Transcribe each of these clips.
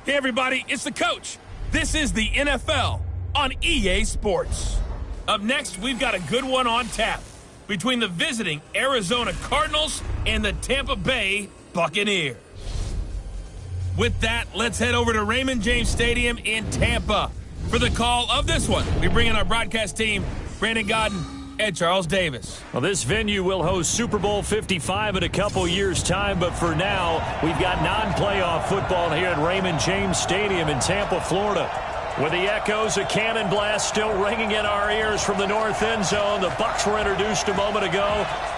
Hey, everybody, it's the coach. This is the NFL on EA Sports. Up next, we've got a good one on tap between the visiting Arizona Cardinals and the Tampa Bay Buccaneers. With that, let's head over to Raymond James Stadium in Tampa for the call of this one. We bring in our broadcast team, Brandon Godden and Charles Davis. Well, this venue will host Super Bowl 55 in a couple years' time, but for now, we've got non-playoff football here at Raymond James Stadium in Tampa, Florida. With the echoes of cannon blast still ringing in our ears from the north end zone, the Bucs were introduced a moment ago,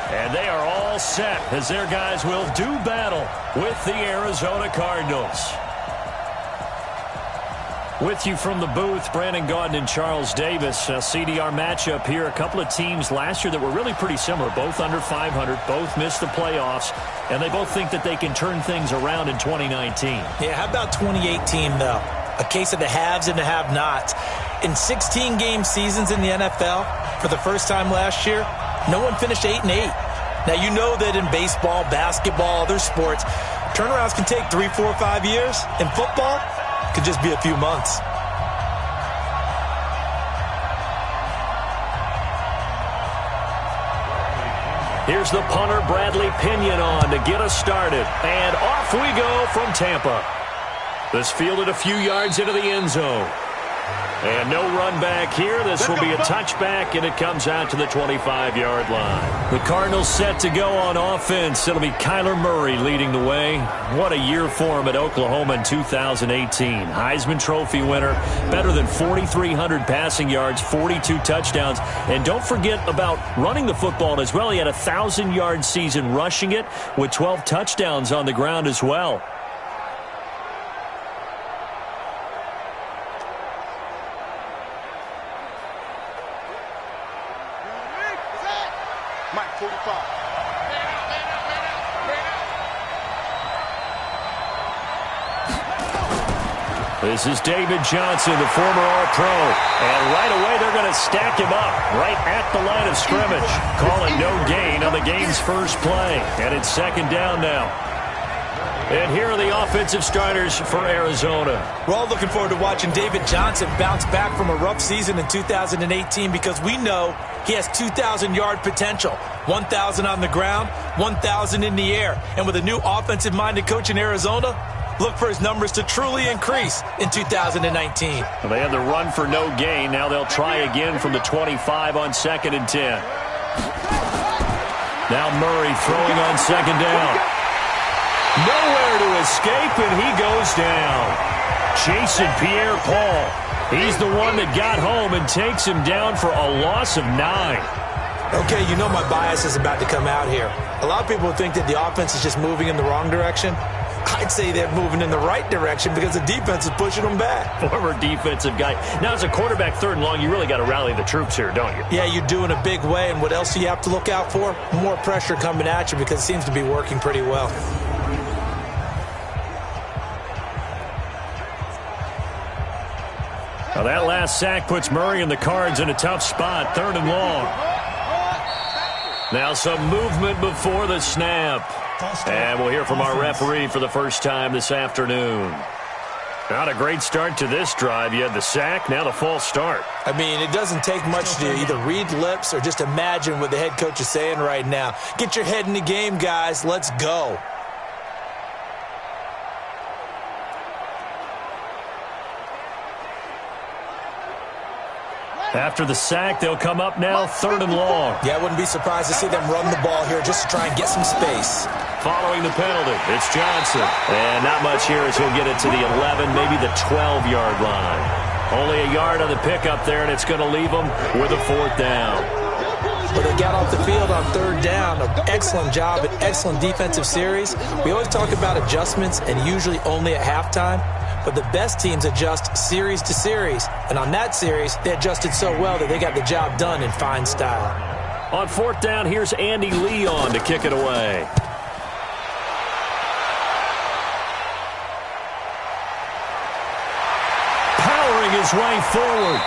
and they are all set as their guys will do battle with the Arizona Cardinals. With you from the booth, Brandon Gaudin and Charles Davis. CDR matchup here. A couple of teams last year that were really pretty similar. Both under 500. Both missed the playoffs. And they both think that they can turn things around in 2019. Yeah, how about 2018, though? A case of the haves and the have-nots. In 16-game seasons in the NFL, for the first time last year, no one finished 8-8. Now, you know that in baseball, basketball, other sports, turnarounds can take 3, 4, 5 years. In football, could just be a few months. Here's the punter, Bradley Pinion, on to get us started. And off we go from Tampa. This fielded a few yards into the end zone. And no run back here. This will be a touchback, and it comes out to the 25-yard line. The Cardinals set to go on offense. It'll be Kyler Murray leading the way. What a year for him at Oklahoma in 2018. Heisman Trophy winner, better than 4,300 passing yards, 42 touchdowns. And don't forget about running the football as well. He had a 1,000-yard season rushing it with 12 touchdowns on the ground as well. This is David Johnson, the former All-Pro. And right away, they're going to stack him up right at the line of scrimmage. Calling no gain on the game's first play. And it's second down now. And here are the offensive starters for Arizona. We're all looking forward to watching David Johnson bounce back from a rough season in 2018 because we know he has 2,000-yard potential. 1,000 on the ground, 1,000 in the air. And with a new offensive-minded coach in Arizona, look for his numbers to truly increase in 2019. Well, they had the run for no gain. Now they'll try again from the 25 on 2nd and 10. Now Murray throwing on second down. Nowhere to escape, and he goes down. Chasing Pierre-Paul. He's the one that got home and takes him down for a loss of 9. Okay, you know my bias is about to come out here. A lot of people think that the offense is just moving in the wrong direction. I'd say they're moving in the right direction because the defense is pushing them back. Former defensive guy. Now, as a quarterback, 3rd and long, you really got to rally the troops here, don't you? Yeah, you do in a big way. And what else do you have to look out for? More pressure coming at you because it seems to be working pretty well. Now, that last sack puts Murray and the Cards in a tough spot. 3rd and long. Now some movement before the snap. And we'll hear from our referee for the first time this afternoon. Not a great start to this drive. You had the sack, now the false start. I mean, it doesn't take much to either read lips or just imagine what the head coach is saying right now. Get your head in the game, guys. Let's go. After the sack, they'll come up now 3rd and long. Yeah, I wouldn't be surprised to see them run the ball here just to try and get some space. Following the penalty, it's Johnson. And not much here as he'll get it to the 11, maybe the 12-yard line. Only a yard on the pickup there, and it's going to leave them with a 4th down. But they got off the field on 3rd down. An excellent job, an excellent defensive series. We always talk about adjustments, and usually only at halftime. But the best teams adjust series to series. And on that series, they adjusted so well that they got the job done in fine style. On 4th down, here's Andy Leon to kick it away. Powering his way forward.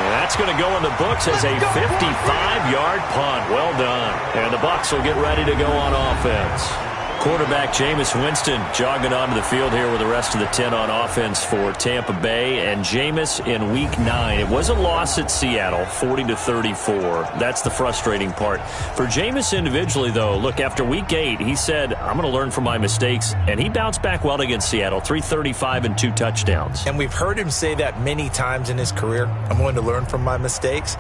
And that's going to go in the books as a 55-yard punt. Well done. And the Bucs will get ready to go on offense. Quarterback Jameis Winston jogging onto the field here with the rest of the 10 on offense for Tampa Bay. And Jameis in Week 9, it was a loss at Seattle, 40-34. That's the frustrating part. For Jameis individually, though, look, after Week 8, he said, I'm going to learn from my mistakes. And he bounced back well against Seattle, 335 and 2 touchdowns. And we've heard him say that many times in his career. I'm going to learn from my mistakes.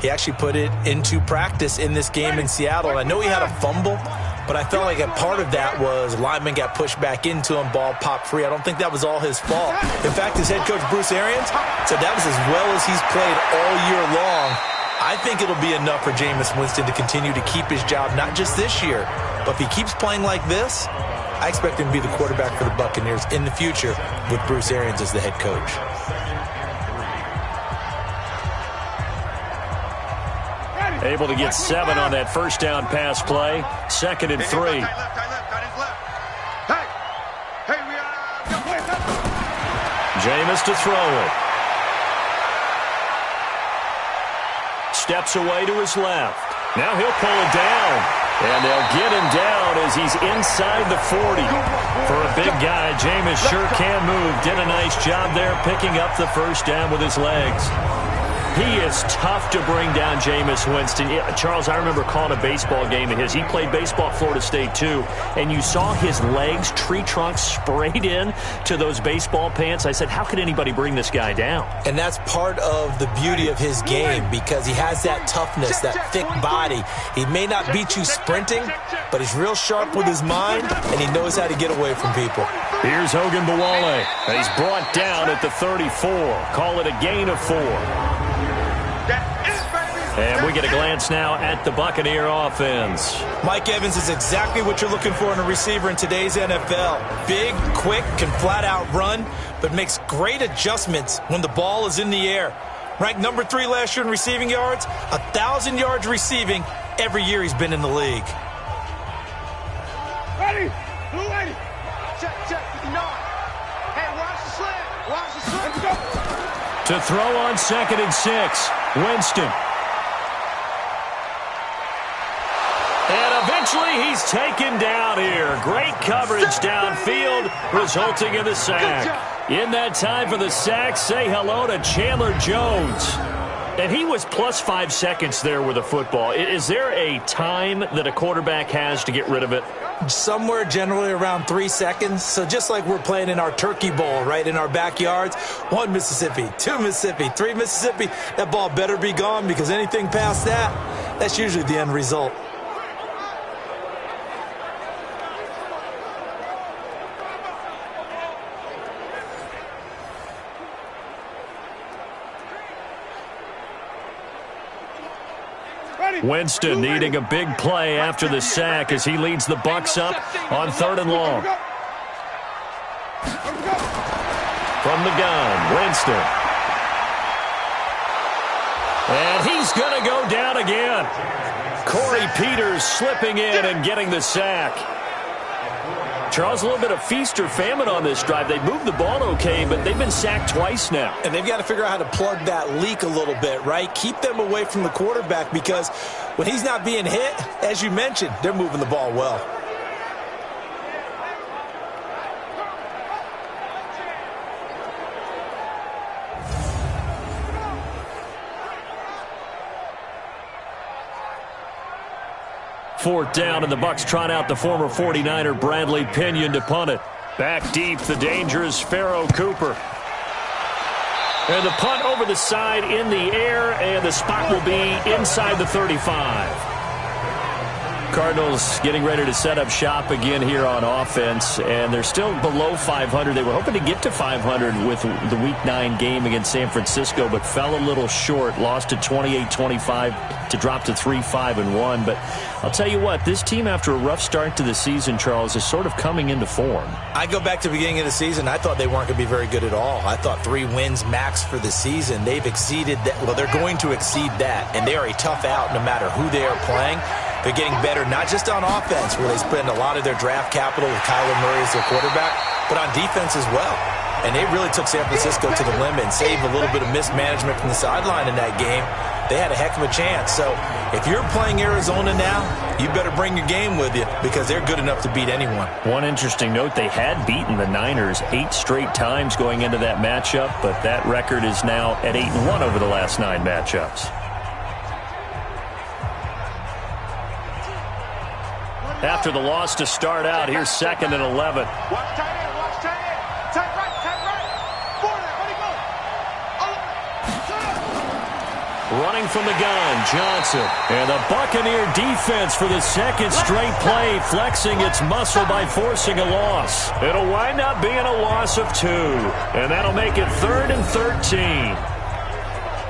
He actually put it into practice in this game in Seattle. And I know he had a fumble, but I felt like a part of that was lineman got pushed back into him, ball popped free. I don't think that was all his fault. In fact, his head coach, Bruce Arians, said that was as well as he's played all year long. I think it'll be enough for Jameis Winston to continue to keep his job, not just this year, but if he keeps playing like this, I expect him to be the quarterback for the Buccaneers in the future with Bruce Arians as the head coach. Able to get 7 on that first down pass play. 2nd and 3. Jameis to throw it. Steps away to his left. Now he'll pull it down. And they'll get him down as he's inside the 40. For a big guy, Jameis sure can move. Did a nice job there picking up the first down with his legs. He is tough to bring down, Jameis Winston. Charles, I remember calling a baseball game of his. He played baseball at Florida State, too. And you saw his legs, tree trunks sprayed in to those baseball pants. I said, how could anybody bring this guy down? And that's part of the beauty of his game because he has that toughness, that thick body. He may not beat you sprinting, but he's real sharp with his mind, and he knows how to get away from people. Here's Hogan Bawale. He's brought down at the 34. Call it a gain of 4. And we get a glance now at the Buccaneer offense. Mike Evans is exactly what you're looking for in a receiver in today's NFL. Big, quick, can flat-out run, but makes great adjustments when the ball is in the air. Ranked number 3 last year in receiving yards, 1,000 yards receiving every year he's been in the league. Ready? Blue ready. Check, 59. Hey, watch the slant. Watch the slant. Let's go. To throw on 2nd and 6, Winston. And eventually he's taken down here. Great coverage downfield, resulting in the sack. In that time for the sack, say hello to Chandler Jones. And he was plus 5 seconds there with a football. Is there a time that a quarterback has to get rid of it? Somewhere generally around 3 seconds. So just like we're playing in our turkey bowl, right, in our backyards, 1 Mississippi, 2 Mississippi, 3 Mississippi, that ball better be gone because anything past that, that's usually the end result. Winston needing a big play after the sack as he leads the Bucs up on 3rd and long. From the gun, Winston. And he's going to go down again. Corey Peters slipping in and getting the sack. Charles, a little bit of feast or famine on this drive. They moved the ball okay, but they've been sacked twice now. And they've got to figure out how to plug that leak a little bit, right? Keep them away from the quarterback because when he's not being hit, as you mentioned, they're moving the ball well. Fourth down, and the Bucs trot out the former 49er Bradley Pinion to punt it. Back deep, the dangerous Pharaoh Cooper. And the punt over the side in the air, and the spot will be inside the 35. Cardinals getting ready to set up shop again here on offense, and they're still below 500. They were hoping to get to 500 with the Week 9 game against San Francisco, but fell a little short. Lost to 28-25 to drop to 3-5-1. But I'll tell you what, this team, after a rough start to the season, Charles, is sort of coming into form. I go back to the beginning of the season. I thought they weren't going to be very good at all. I thought 3 wins max for the season. They've exceeded that. Well, they're going to exceed that, and they are a tough out no matter who they are playing. They're getting better, not just on offense, where they spend a lot of their draft capital with Kyler Murray as their quarterback, but on defense as well. And they really took San Francisco to the limit and saved a little bit of mismanagement from the sideline in that game. they had a heck of a chance. So if you're playing Arizona now, you better bring your game with you because they're good enough to beat anyone. One interesting note, they had beaten the Niners 8 straight times going into that matchup, but that record is now at 8-1 over the last 9 matchups. After the loss to start out, here's 2nd and 11. Watch tight end, watch tight end. Tight right, tight right. Forward, let it go. Running from the gun, Johnson. And the Buccaneer defense for the 2nd straight play, flexing its muscle by forcing a loss. It'll wind up being a loss of 2. And that'll make it 3rd and 13.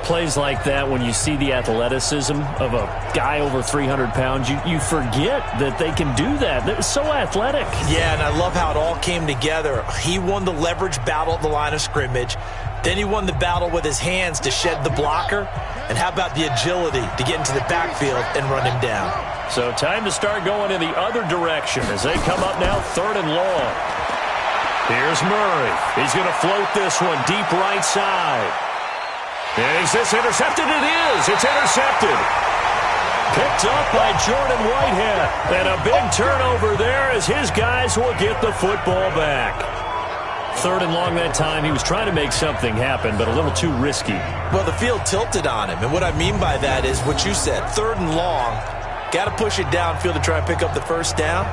Plays like that, when you see the athleticism of a guy over 300 pounds, you forget that they can do that. They're so athletic. Yeah, and I love how it all came together. He won the leverage battle at the line of scrimmage. Then he won the battle with his hands to shed the blocker. And how about the agility to get into the backfield and run him down? So time to start going in the other direction as they come up now 3rd and long. Here's Murray. He's going to float this one deep right side. Is this intercepted? It is. It's intercepted. Picked up by Jordan Whitehead. And a big turnover there as his guys will get the football back. 3rd and long that time. He was trying to make something happen, but a little too risky. Well, the field tilted on him. And what I mean by that is what you said. 3rd and long. Got to push it downfield to try and pick up the first down.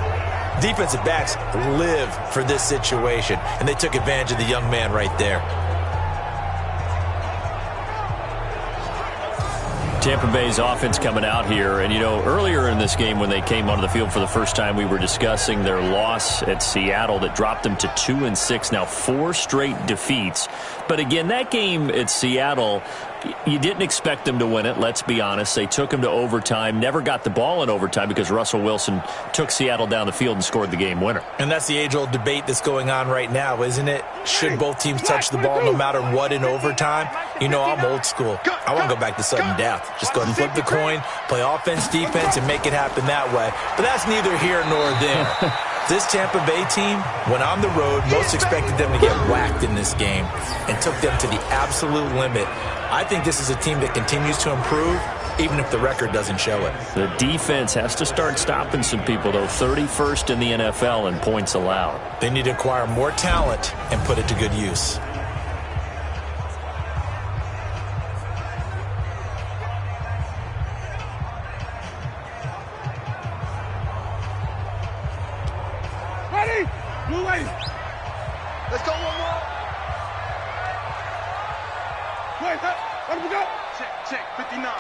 Defensive backs live for this situation. And they took advantage of the young man right there. Tampa Bay's offense coming out here. And, you know, earlier in this game when they came onto the field for the first time, we were discussing their loss at Seattle that dropped them to 2-6. Now 4 straight defeats. But, again, that game at Seattle, you didn't expect them to win it, let's be honest. They took them to overtime, never got the ball in overtime because Russell Wilson took Seattle down the field and scored the game winner. And that's the age-old debate that's going on right now, isn't it? Should both teams touch the ball no matter what in overtime? You know, I'm old school. I want to go back to sudden death. Just go ahead and flip the coin, play offense, defense, and make it happen that way. But that's neither here nor there. This Tampa Bay team, when on the road, most expected them to get whacked in this game and took them to the absolute limit. I think this is a team that continues to improve, even if the record doesn't show it. The defense has to start stopping some people, though. 31st in the NFL in points allowed. They need to acquire more talent and put it to good use. Ready? Blue way. Let's go one more. Wait, let him go. Check, 59.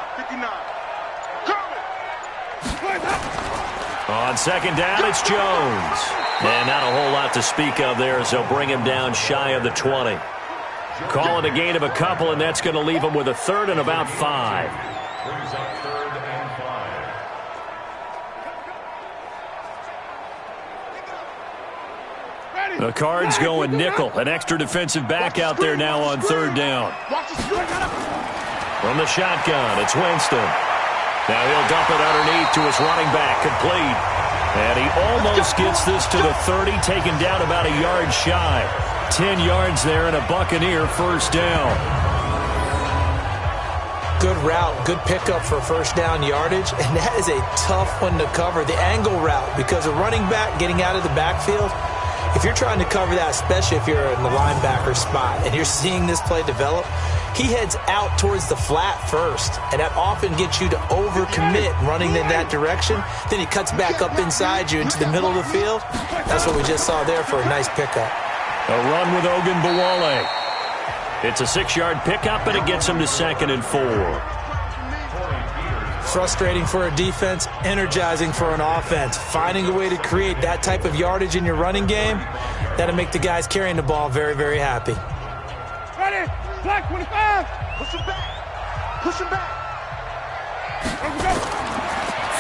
On 2nd down, it's Jones. And not a whole lot to speak of there as they'll bring him down shy of the 20. Call it a gain of a couple, and that's going to leave him with a 3rd and about 5. Brings up 3rd and 5. The Cards going nickel. An extra defensive back out there now on 3rd down. From the shotgun, it's Winston. Now he'll dump it underneath to his running back, complete. And he almost gets this to the 30, taken down about a yard shy. 10 yards there and a Buccaneer first down. Good route, good pickup for first down yardage, and that is a tough one to cover. The angle route, because a running back getting out of the backfield, if you're trying to cover that, especially if you're in the linebacker spot and you're seeing this play develop, he heads out towards the flat first, and that often gets you to overcommit running in that direction. Then he cuts back up inside you into the middle of the field. That's what we just saw there for a nice pickup. A run with Ogunbowale. It's a 6-yard pickup, and it gets him to 2nd and 4. Frustrating for a defense, energizing for an offense. Finding a way to create that type of yardage in your running game, that'll make the guys carrying the ball very, very happy. Ready? Black 25. Push him back. Push him back.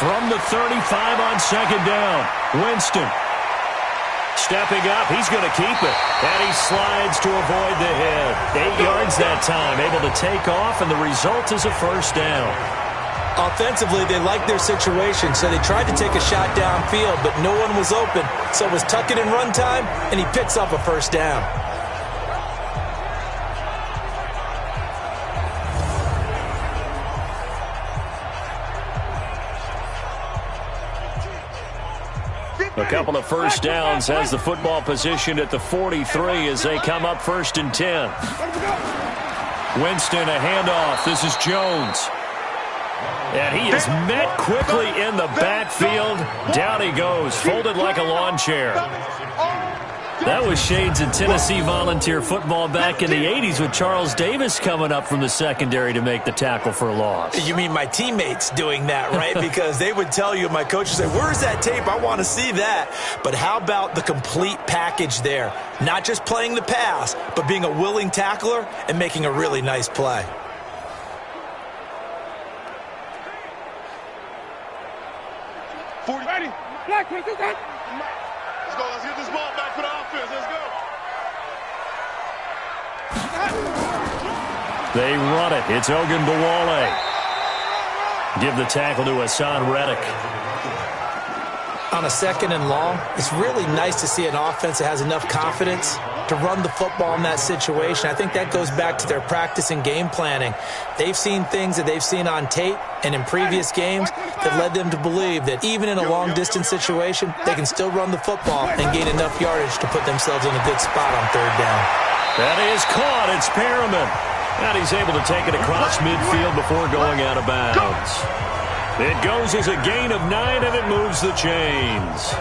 From the 35 on 2nd down, Winston. Stepping up, he's going to keep it. And he slides to avoid the hit. 8 yards that time, able to take off, and the result is a first down. Offensively, they liked their situation, so they tried to take a shot downfield, but no one was open. So it was tuck it in run time, and he picks up a first down. A couple of first downs has the football positioned at the 43 as they come up 1st and 10. Winston, a handoff. This is Jones. And he is met quickly in the backfield. Down he goes, folded like a lawn chair. That was shades of Tennessee volunteer football back in the 80s with Charles Davis coming up from the secondary to make the tackle for a loss. You mean my teammates doing that, right? Because they would tell you, my coach would say, where's that tape? I want to see that. But how about the complete package there? Not just playing the pass, but being a willing tackler and making a really nice play. Ready? Black, let's go. Let's get this ball back for the offense. Let's go. They run it. It's Ogunbowale. Give the tackle to Hassan Reddick. On a 2nd and long, it's really nice to see an offense that has enough confidence to run the football in that situation. I think that goes back to their practice and game planning. They've seen things that they've seen on tape and in previous games that led them to believe that even in a long-distance situation, they can still run the football and gain enough yardage to put themselves in a good spot on 3rd down. That is caught. It's Perriman. And he's able to take it across midfield before going out of bounds. It goes as a gain of 9, and it moves the chains.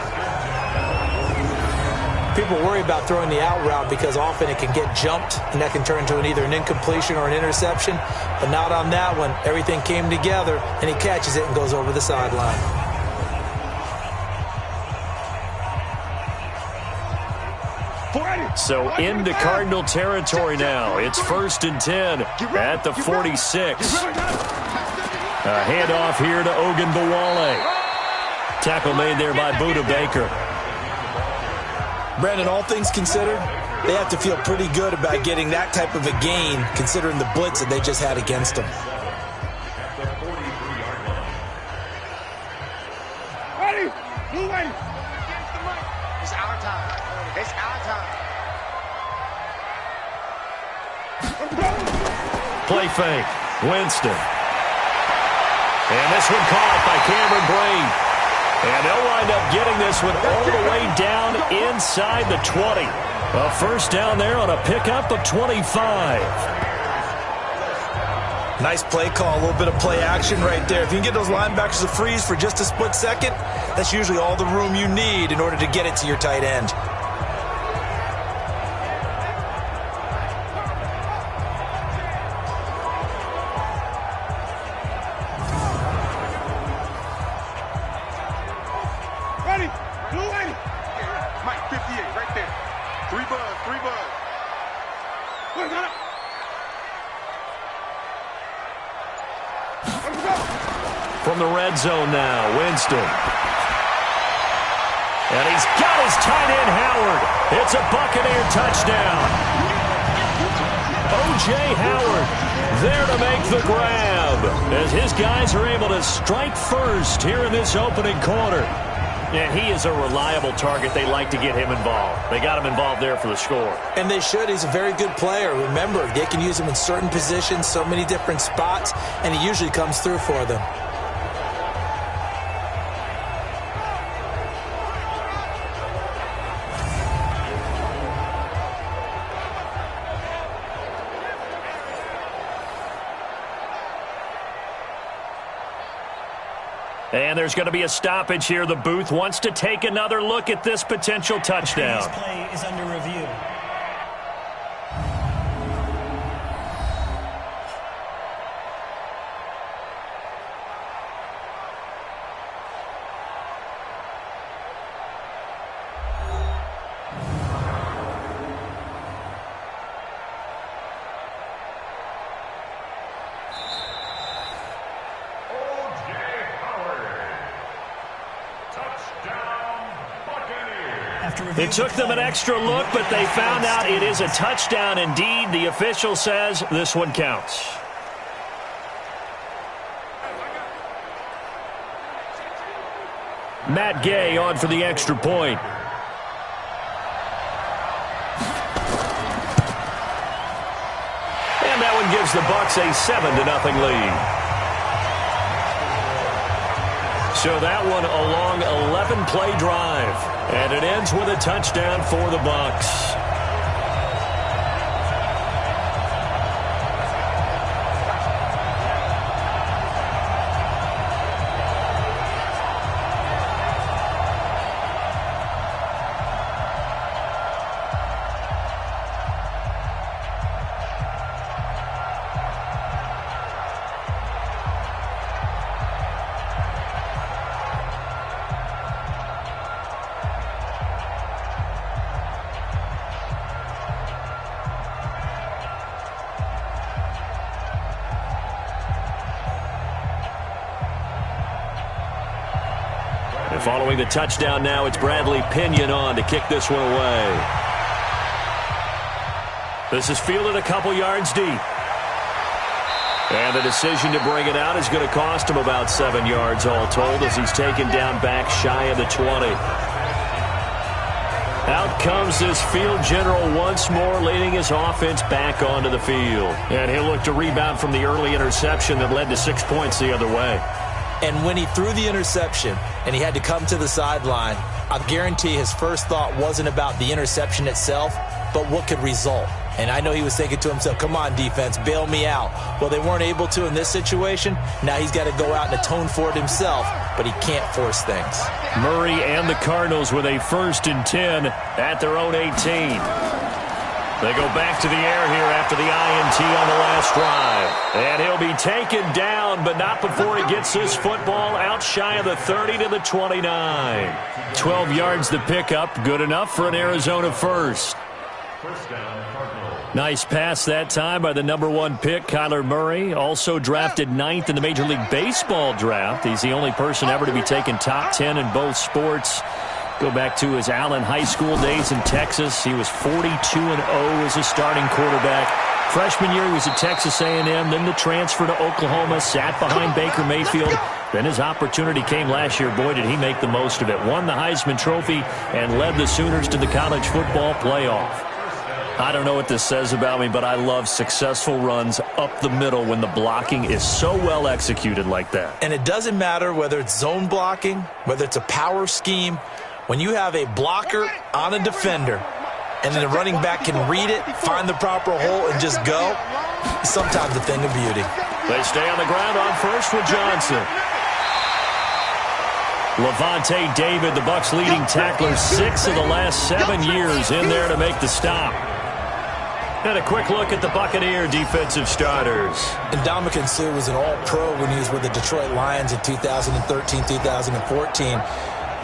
People worry about throwing the out route because often it can get jumped, and that can turn into either an incompletion or an interception. But not on that one. Everything came together, and he catches it and goes over the sideline. So into Cardinal territory now. It's 1st and 10 at the 46. A handoff here to Ogunbowale. Tackle made there by Budda Baker. Brandon, all things considered, they have to feel pretty good about getting that type of a gain considering the blitz that they just had against them. Ready? Blue ready. It's our time. It's our time. Play fake. Winston. And this one caught by Cameron Brain. And they'll wind up getting this one all the way down inside the 20. A first down there on a pickup of 25. Nice play call, a little bit of play action right there. If you can get those linebackers to freeze for just a split second, that's usually all the room you need in order to get it to your tight end. Ready? Blue ready. Mike, 58, right there. 3 buzz. Look, got it. From the red zone now, Winston. And he's got his tight end, Howard. It's a Buccaneer touchdown. O.J. Howard there to make the grab as his guys are able to strike first here in this opening quarter. And he is a reliable target. They like to get him involved. They got him involved there for the score. And they should. He's a very good player. Remember, they can use him in certain positions, so many different spots, and he usually comes through for them. And there's going to be a stoppage here. The booth wants to take another look at this potential touchdown. This play is under review. It took them an extra look, but they found out it is a touchdown indeed. The official says this one counts. Matt Gay on for the extra point. And that one gives the Bucs a 7-0 lead. So that one a long 11-play drive. And it ends with a touchdown for the Bucs. And following the touchdown now, it's Bradley Pinion on to kick this one away. This is fielded a couple yards deep. And the decision to bring it out is going to cost him about 7 yards all told as he's taken down back shy of the 20. Out comes this field general once more, leading his offense back onto the field. And he'll look to rebound from the early interception that led to 6 points the other way. And when he threw the interception and he had to come to the sideline, I guarantee his first thought wasn't about the interception itself, but what could result. And I know he was thinking to himself, come on, defense, bail me out. Well, they weren't able to in this situation. Now he's got to go out and atone for it himself, but he can't force things. Murray and the Cardinals with a 1st and 10 at their own 18. They go back to the air here after the INT on the last drive. And he'll be taken down, but not before he gets this football out shy of the 30 to the 29. 12 yards to pick up, good enough for an Arizona first. First down, Cardinals. Nice pass that time by the #1 pick, Kyler Murray. Also drafted 9th in the Major League Baseball draft. He's the only person ever to be taken top 10 in both sports. Go back to his Allen High School days in Texas. He was 42-0 as a starting quarterback. Freshman year, he was at Texas A&M. Then the transfer to Oklahoma, sat behind Baker Mayfield. Then his opportunity came last year. Boy, did he make the most of it. Won the Heisman Trophy and led the Sooners to the college football playoff. I don't know what this says about me, but I love successful runs up the middle when the blocking is so well executed like that. And it doesn't matter whether it's zone blocking, whether it's a power scheme. When you have a blocker on a defender and then the running back can read it, find the proper hole, and just go, it's sometimes a thing of beauty. They stay on the ground on first with Johnson. Levante David, the Bucs leading tackler, 6 of the last 7 years in there to make the stop. And a quick look at the Buccaneer defensive starters. And Ndamukong Suh was an all-pro when he was with the Detroit Lions in 2013, 2014.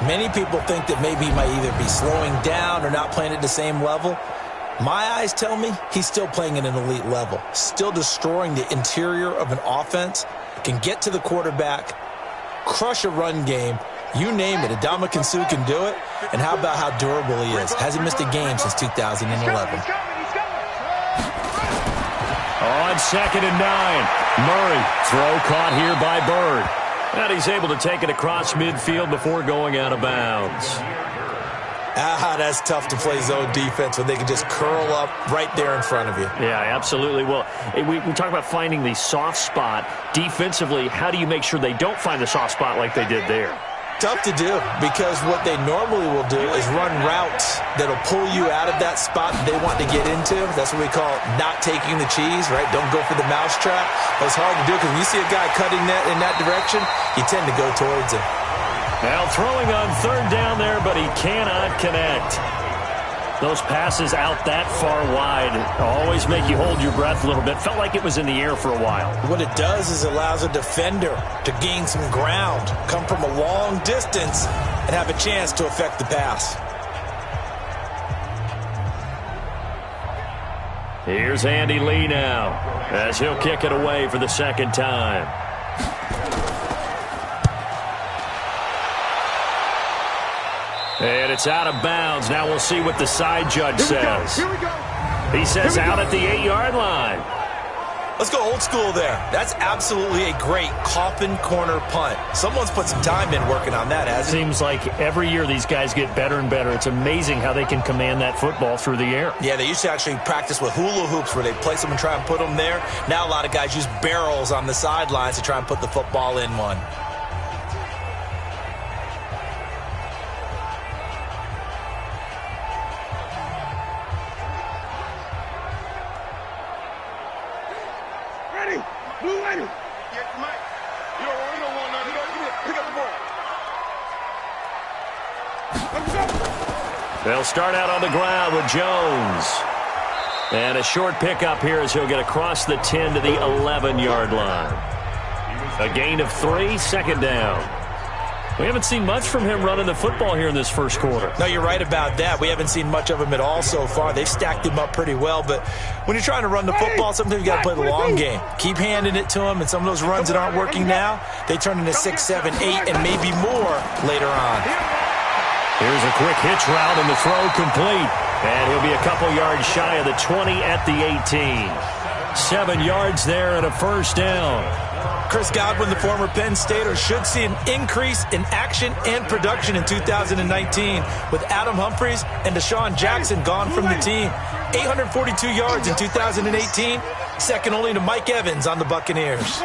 Many people think that maybe he might either be slowing down or not playing at the same level. My eyes tell me he's still playing at an elite level, still destroying the interior of an offense, can get to the quarterback, crush a run game, you name it. Ndamukong Suh can do it. And how about how durable he is? Hasn't missed a game since 2011. On 2nd and 9, Murray, throw caught here by Bird. And he's able to take it across midfield before going out of bounds. That's tough to play zone defense when they can just curl up right there in front of you. Yeah, absolutely. Well, we talk about finding the soft spot. Defensively, how do you make sure they don't find the soft spot like they did there? Tough to do, because what they normally will do is run routes that'll pull you out of that spot that they want to get into. That's what we call not taking the cheese, right? Don't go for the mousetrap. Well, it's hard to do because when you see a guy cutting that in that direction, you tend to go towards him. Now throwing on 3rd down there, but he cannot connect. Those passes out that far wide always make you hold your breath a little bit. Felt like it was in the air for a while. What it does is it allows a defender to gain some ground, come from a long distance, and have a chance to affect the pass. Here's Andy Lee now as he'll kick it away for the 2nd time. And it's out of bounds. Now we'll see what the side judge says. Here we go. He says out at the 8-yard line. Let's go old school there. That's absolutely a great coffin corner punt. Someone's put some time in working on that, hasn't he? Seems like every year these guys get better and better. It's amazing how they can command that football through the air. Yeah, they used to actually practice with hula hoops where they place them and try and put them there. Now a lot of guys use barrels on the sidelines to try and put the football in one. Blue lady. Yeah, Mike. You don't want nothing. Pick up the ball. Let's go. They'll start out on the ground with Jones. And a short pickup here as he'll get across the 10 to the 11-yard line. A gain of 3, second down. We haven't seen much from him running the football here in this first quarter. No, you're right about that. We haven't seen much of him at all so far. They've stacked him up pretty well, but when you're trying to run the football, sometimes you got to play the long game. Keep handing it to him, and some of those runs that aren't working now, they turn into 6, 7, 8, and maybe more later on. Here's a quick hitch route, and the throw complete. And he'll be a couple yards shy of the 20 at the 18. 7 yards there and a first down. Chris Godwin, the former Penn Stater, should see an increase in action and production in 2019 with Adam Humphries and Deshaun Jackson gone from the team. 842 yards in 2018, second only to Mike Evans on the Buccaneers.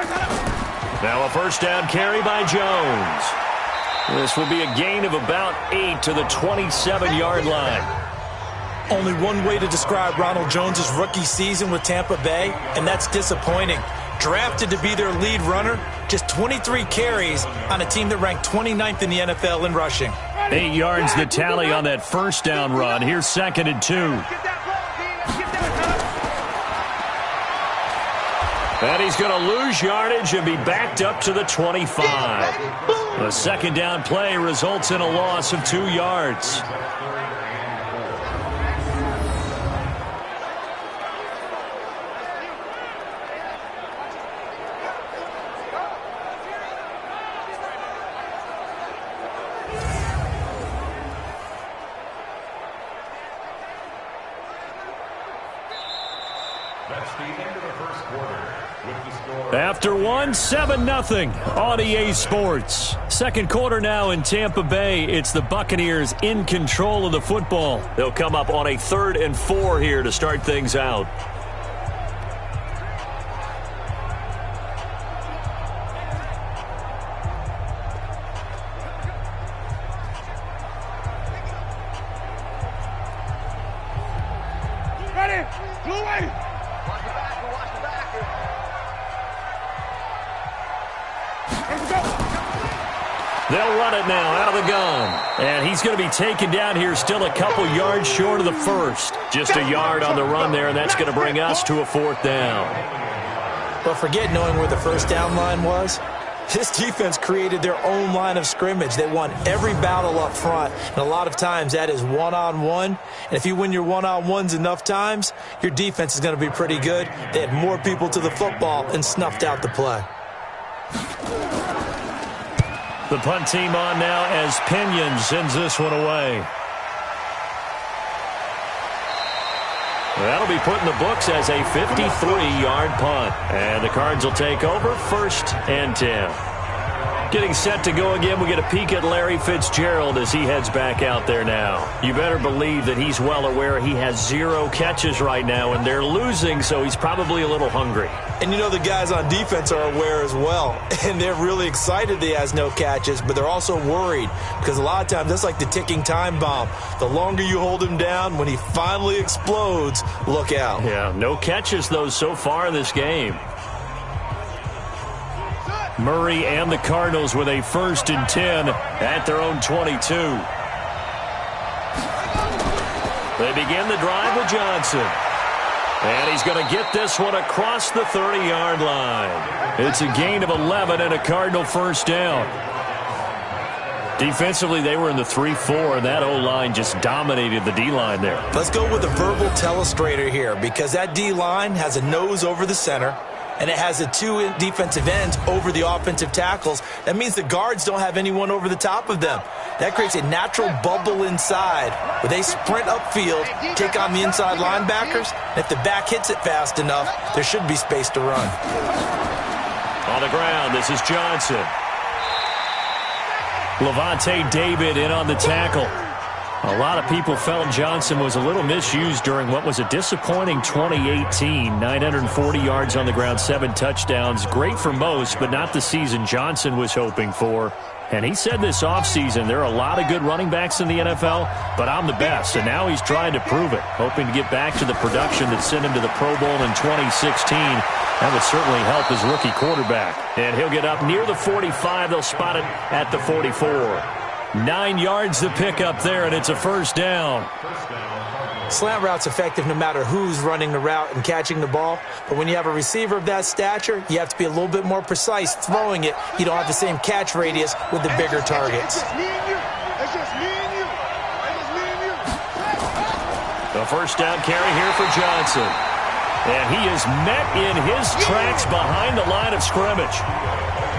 Now a first down carry by Jones. This will be a gain of about 8 to the 27-yard line. Only one way to describe Ronald Jones' rookie season with Tampa Bay, and that's disappointing. Drafted to be their lead runner, just 23 carries on a team that ranked 29th in the NFL in rushing. 8 yards the tally on that first down run. Here's 2nd and 2. And he's going to lose yardage and be backed up to the 25. The second down play results in a loss of 2 yards. After one, 7-0 on EA Sports. Second quarter now in Tampa Bay. It's the Buccaneers in control of the football. They'll come up on a 3rd and 4 here to start things out. Ready? Blue lady. They'll run it now out of the gun. And he's going to be taken down here still a couple yards short of the first. Just a yard on the run there, and that's going to bring us to a 4th down. But forget knowing where the first down line was. This defense created their own line of scrimmage. They won every battle up front, and a lot of times that is one-on-one. And if you win your one-on-ones enough times, your defense is going to be pretty good. They had more people to the football and snuffed out the play. The punt team on now as Pinion sends this one away. That'll be put in the books as a 53-yard punt. And the Cards will take over 1st and 10. Getting set to go again, we get a peek at Larry Fitzgerald as he heads back out there now. You better believe that he's well aware he has 0 catches right now, and they're losing, so he's probably a little hungry. And you know the guys on defense are aware as well. And they're really excited that he has no catches, but they're also worried because a lot of times that's like the ticking time bomb. The longer you hold him down, when he finally explodes, look out. Yeah, no catches, though, so far in this game. Murray and the Cardinals with a 1st and 10 at their own 22. They begin the drive with Johnson. And he's going to get this one across the 30-yard line. It's a gain of 11 and a Cardinal first down. Defensively, they were in the 3-4, and that O-line just dominated the D-line there. Let's go with a verbal telestrator here because that D-line has a nose over the center, and it has the 2 defensive ends over the offensive tackles. That means the guards don't have anyone over the top of them. That creates a natural bubble inside where they sprint upfield, take on the inside linebackers. And if the back hits it fast enough, there should be space to run. On the ground, this is Johnson. Levante David in on the tackle. A lot of people felt Johnson was a little misused during what was a disappointing 2018. 940 yards on the ground, 7 touchdowns. Great for most, but not the season Johnson was hoping for. And he said this offseason, there are a lot of good running backs in the NFL, but I'm the best. And now he's trying to prove it, hoping to get back to the production that sent him to the Pro Bowl in 2016. That would certainly help his rookie quarterback. And he'll get up near the 45. They'll spot it at the 44. 9 yards to pick up there, and it's a first down. Slant route's effective no matter who's running the route and catching the ball. But when you have a receiver of that stature, you have to be a little bit more precise throwing it. You don't have the same catch radius with the bigger targets. The first down carry here for Johnson. And he is met in his tracks behind the line of scrimmage.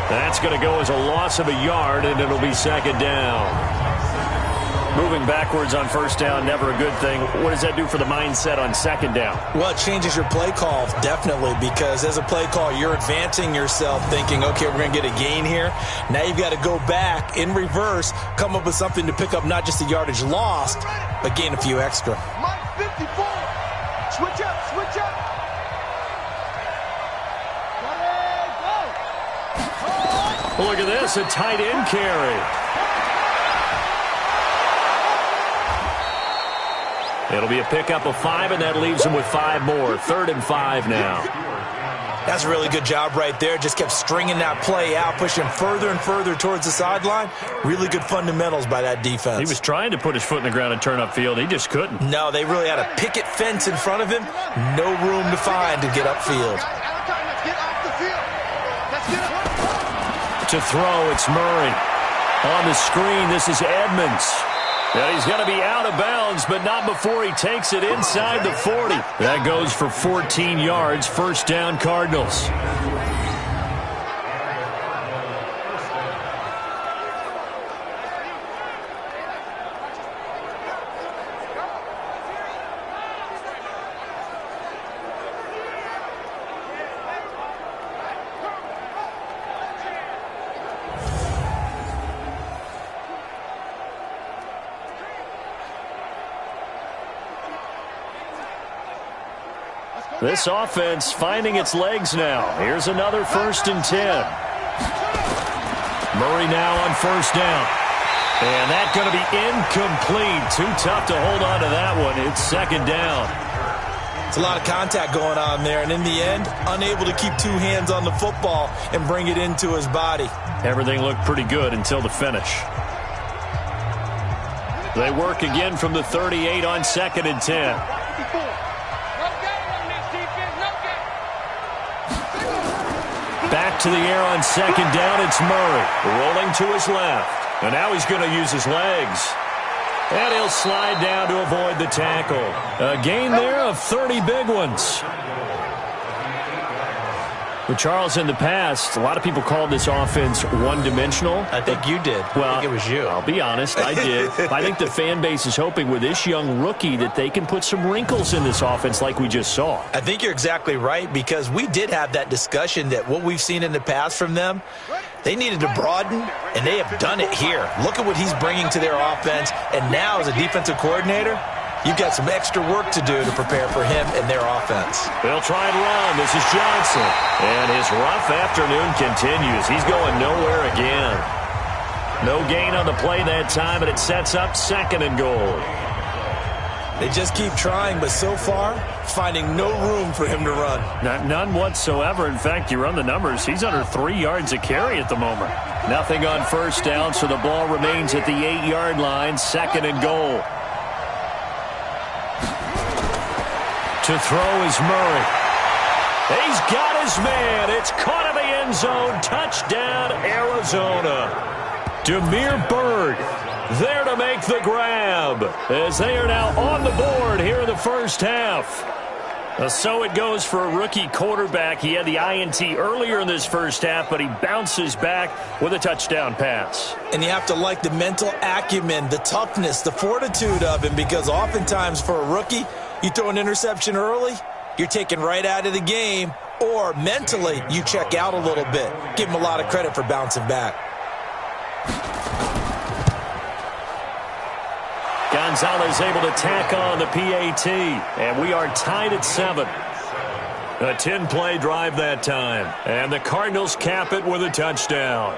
That's going to go as a loss of a yard, and it'll be second down. Moving backwards on first down, never a good thing. What does that do for the mindset on second down? Well, it changes your play call, definitely, because as a play call, you're advancing yourself thinking, okay, we're going to get a gain here. Now you've got to go back in reverse, come up with something to pick up not just the yardage lost, but gain a few extra. Mike 54. Switch up, switch up. Look at this, a tight end carry. It'll be a pickup of 5, and that leaves him with 5 more. 3rd and 5 now. That's a really good job right there. Just kept stringing that play out, pushing further and further towards the sideline. Really good fundamentals by that defense. He was trying to put his foot in the ground and turn upfield. He just couldn't. No, they really had a picket fence in front of him. No room to find to get upfield. To throw, it's Murray. On the screen, this is Edmonds. And he's going to be out of bounds, but not before he takes it inside the 40. That goes for 14 yards. First down, Cardinals. This offense finding its legs now. Here's another 1st and 10. Murray now on first down. And that's going to be incomplete. Too tough to hold on to that one. It's second down. It's a lot of contact going on there. And in the end, unable to keep 2 hands on the football and bring it into his body. Everything looked pretty good until the finish. They work again from the 38 on 2nd and 10. Back to the air on second down, it's Murray. Rolling to his left. And now he's going to use his legs. And he'll slide down to avoid the tackle. A gain there of 30 big ones. But Charles, in the past, a lot of people called this offense one-dimensional. I think you did. Well, I think it was you. I'll be honest, I did. I think the fan base is hoping with this young rookie that they can put some wrinkles in this offense like we just saw. I think you're exactly right, because we did have that discussion that what we've seen in the past from them, they needed to broaden, and they have done it here. Look at what he's bringing to their offense, and now as a defensive coordinator, you've got some extra work to do to prepare for him and their offense. They'll try and run. This is Johnson. And his rough afternoon continues. He's going nowhere again. No gain on the play that time, and it sets up 2nd and goal. They just keep trying, but so far, finding no room for him to run. None whatsoever. In fact, you run the numbers. He's under 3 yards a carry at the moment. Nothing on first down, so the ball remains at the 8-yard line. 2nd and goal. To throw is Murray. He's got his man. It's caught in the end zone. Touchdown, Arizona. Damiere Byrd there to make the grab as they are now on the board here in the first half. So it goes for a rookie quarterback. He had the INT earlier in this first half, but he bounces back with a touchdown pass. And you have to like the mental acumen, the toughness, the fortitude of him, because oftentimes for a rookie, you throw an interception early, you're taken right out of the game, or mentally you check out a little bit. Give him a lot of credit for bouncing back. Gonzalez able to tack on the PAT, and we are tied at 7. A 10-play drive that time, and the Cardinals cap it with a touchdown.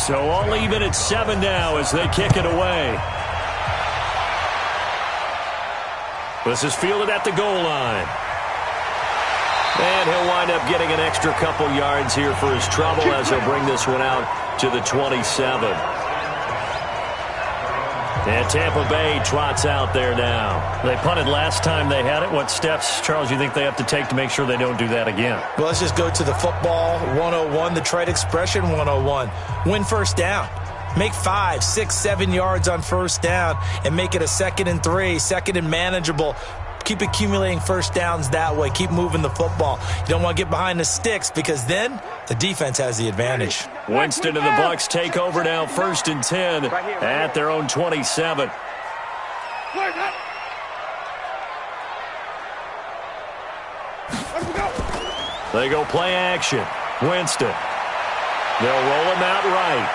So all even at 7 now as they kick it away. This is fielded at the goal line. And he'll wind up getting an extra couple yards here for his trouble as he'll bring this one out to the 27. And Tampa Bay trots out there now. They punted last time they had it. What steps, Charles, you think they have to take to make sure they don't do that again? Well, let's just go to the football 101, the trite expression 101. Win first down. Make 5, 6, 7 yards on first down and make it a 2nd and 3, 2nd and manageable. Keep accumulating first downs that way. Keep moving the football. You don't want to get behind the sticks because then the defense has the advantage. Winston and the Bucs take over now, 1st and 10 at their own 27. They go play action. Winston. They'll roll him out right.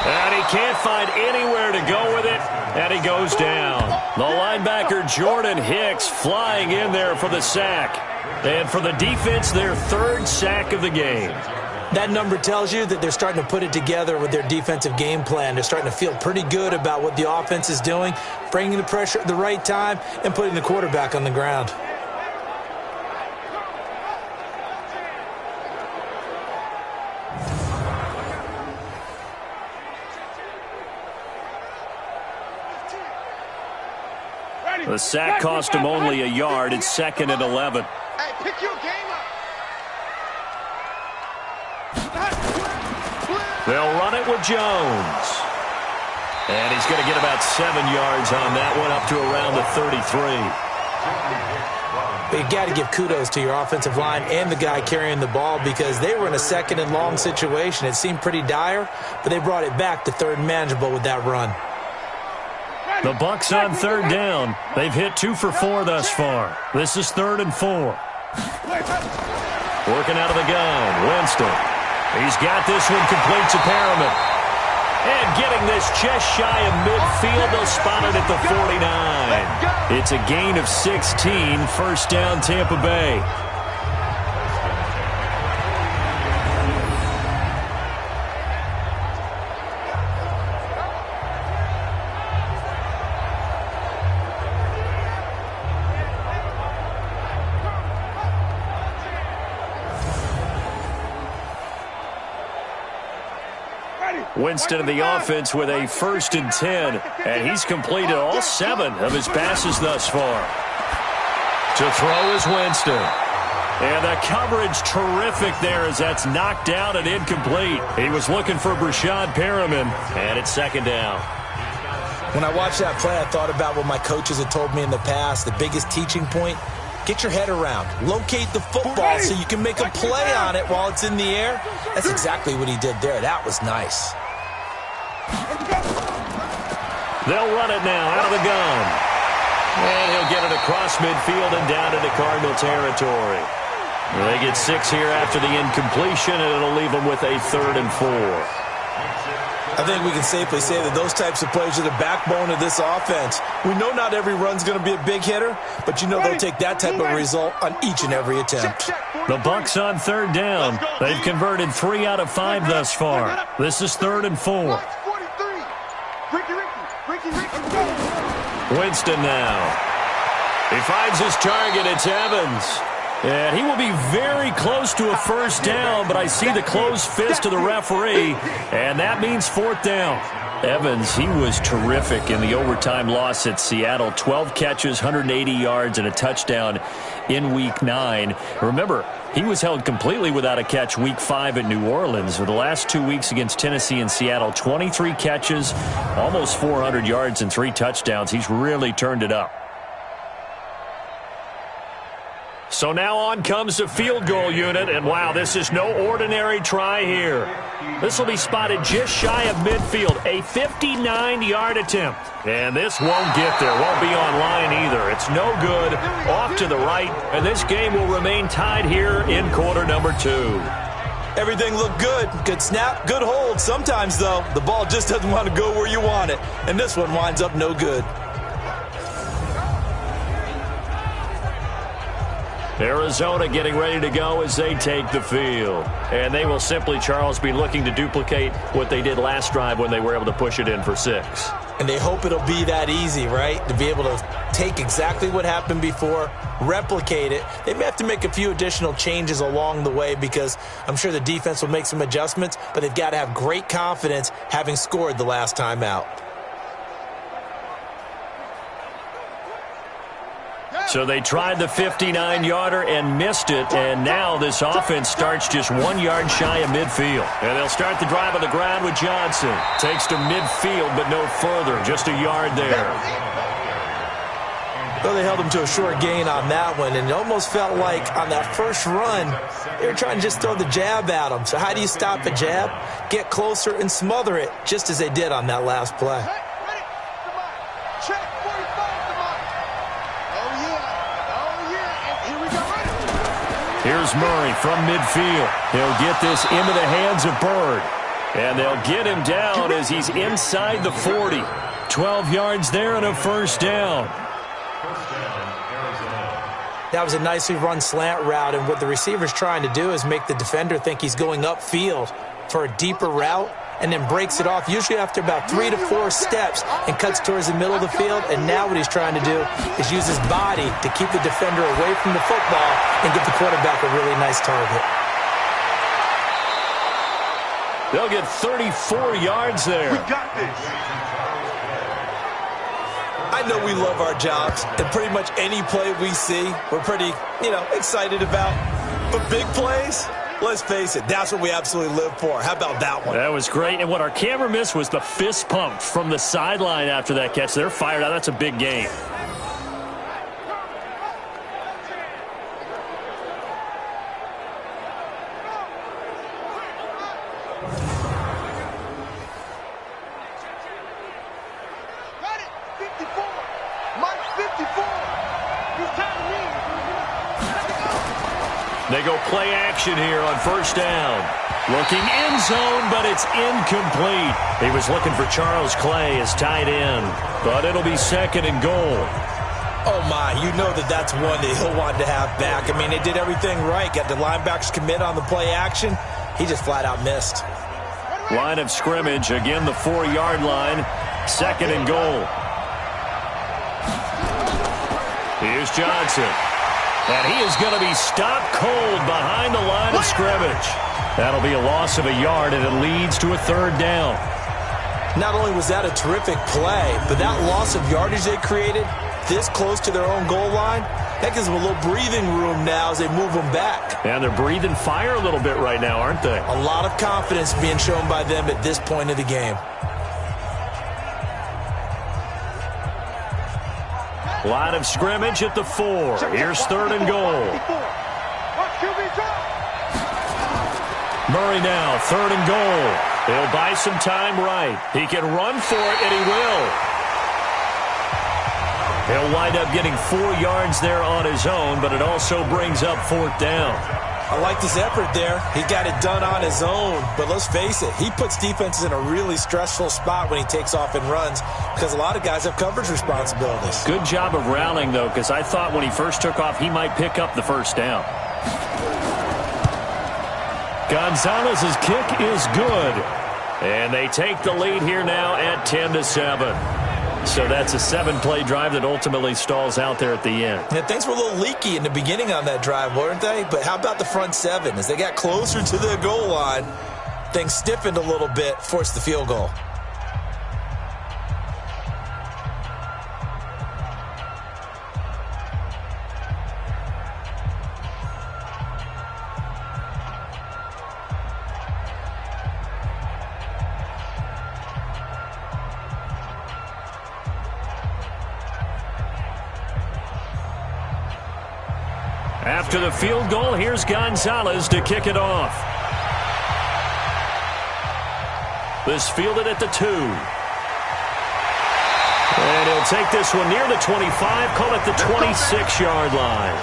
And he can't find anywhere to go with it, and he goes down. The linebacker Jordan Hicks flying in there for the sack. And for the defense, their 3rd sack of the game. That number tells you that they're starting to put it together with their defensive game plan. They're starting to feel pretty good about what the offense is doing, bringing the pressure at the right time, and putting the quarterback on the ground. The sack cost him only a yard. It's 2nd and 11. Hey, pick your game up. They'll run it with Jones. And he's going to get about 7 yards on that one, up to around the 33. But you got to give kudos to your offensive line and the guy carrying the ball because they were in a 2nd and long situation. It seemed pretty dire, but they brought it back to 3rd and manageable with that run. The Bucs on 3rd down. They've hit 2 for 4 thus far. This is 3rd and 4. Working out of the gun, Winston. He's got this one complete to Perriman. And getting this just shy of midfield, they'll spot it at the 49. It's a gain of 16, 1st down Tampa Bay. Winston of the offense with a 1st and 10, and he's completed all 7 of his passes thus far. To throw is Winston. And the coverage terrific there as that's knocked down and incomplete. He was looking for Brashad Perriman, and it's 2nd down. When I watched that play, I thought about what my coaches had told me in the past. The biggest teaching point, get your head around. Locate the football so you can make a play on it while it's in the air. That's exactly what he did there. That was nice. They'll run it now out of the gun. And he'll get it across midfield and down into Cardinal territory. They get 6 here after the incompletion, and it'll leave them with a 3rd and 4. I think we can safely say that those types of plays are the backbone of this offense. We know not every run's going to be a big hitter, but you know they'll take that type of result on each and every attempt. The Bucs on 3rd down. They've converted 3 out of 5 thus far. This is 3rd and 4. Winston now. He finds his target. It's Evans. And he will be very close to a 1st down, but I see the closed fist of the referee, and that means 4th down. Evans, he was terrific in the overtime loss at Seattle. 12 catches, 180 yards, and a touchdown in Week 9. Remember, he was held completely without a catch Week 5 at New Orleans. For the last 2 weeks against Tennessee and Seattle, 23 catches, almost 400 yards, and 3 touchdowns. He's really turned it up. So now on comes the field goal unit, and wow, this is no ordinary try here. This will be spotted just shy of midfield, a 59-yard attempt. And this won't get there, won't be on line either. It's no good, off to the right, and this game will remain tied here in quarter number 2. Everything looked good. Good snap, good hold. Sometimes, though, the ball just doesn't want to go where you want it, and this one winds up no good. Arizona getting ready to go as they take the field. And they will simply, Charles, be looking to duplicate what they did last drive when they were able to push it in for 6. And they hope it'll be that easy, right? To be able to take exactly what happened before, replicate it. They may have to make a few additional changes along the way because I'm sure the defense will make some adjustments, but they've got to have great confidence having scored the last time out. So they tried the 59-yarder and missed it, and now this offense starts just 1 yard shy of midfield. And they'll start the drive on the ground with Johnson. Takes to midfield, but no further, just a yard there. Well, they held him to a short gain on that one, and it almost felt like on that first run, they were trying to just throw the jab at him. So how do you stop a jab? Get closer and smother it, just as they did on that last play. Here's Murray from midfield. He'll get this into the hands of Bird. And they'll get him down as he's inside the 40. 12 yards there and a first down. That was a nicely run slant route, and what the receiver's trying to do is make the defender think he's going upfield for a deeper route and then breaks it off, usually after about 3 to 4 steps, and cuts towards the middle of the field. And now what he's trying to do is use his body to keep the defender away from the football and give the quarterback a really nice target. They'll get 34 yards there. We got this. I know we love our jobs, and pretty much any play we see, we're pretty, excited about. But big plays, let's face it, that's what we absolutely live for. How about that one? That was great. And what our camera missed was the fist pump from the sideline after that catch. They're fired out. That's a big game. They go play action here on first down. Looking end zone, but it's incomplete. He was looking for Charles Clay as tight end, but it'll be 2nd and goal. Oh, my, that's one that he'll want to have back. I mean, they did everything right. Got the linebackers commit on the play action. He just flat out missed. Line of scrimmage, again the 4-yard line. 2nd and goal. Here's Johnson. And he is going to be stopped cold behind the line of scrimmage. That'll be a loss of a yard, and it leads to a 3rd down. Not only was that a terrific play, but that loss of yardage they created this close to their own goal line, that gives them a little breathing room now as they move them back. And they're breathing fire a little bit right now, aren't they? A lot of confidence being shown by them at this point of the game. Line of scrimmage at the 4. Here's 3rd and goal. Murray now, 3rd and goal. He'll buy some time right. He can run for it, and he will. He'll wind up getting 4 yards there on his own, but it also brings up 4th down. I like this effort there. He got it done on his own. But let's face it, he puts defenses in a really stressful spot when he takes off and runs because a lot of guys have coverage responsibilities. Good job of rallying, though, because I thought when he first took off, he might pick up the first down. Gonzalez's kick is good. And they take the lead here now at 10-7. So that's a 7-play drive that ultimately stalls out there at the end. Yeah, things were a little leaky in the beginning on that drive, weren't they? But how about the front 7? As they got closer to the goal line, things stiffened a little bit, forced the field goal. After the field goal, here's Gonzalez to kick it off. This fielded at the 2. And he'll take this one near the 25, call it the 26-yard line.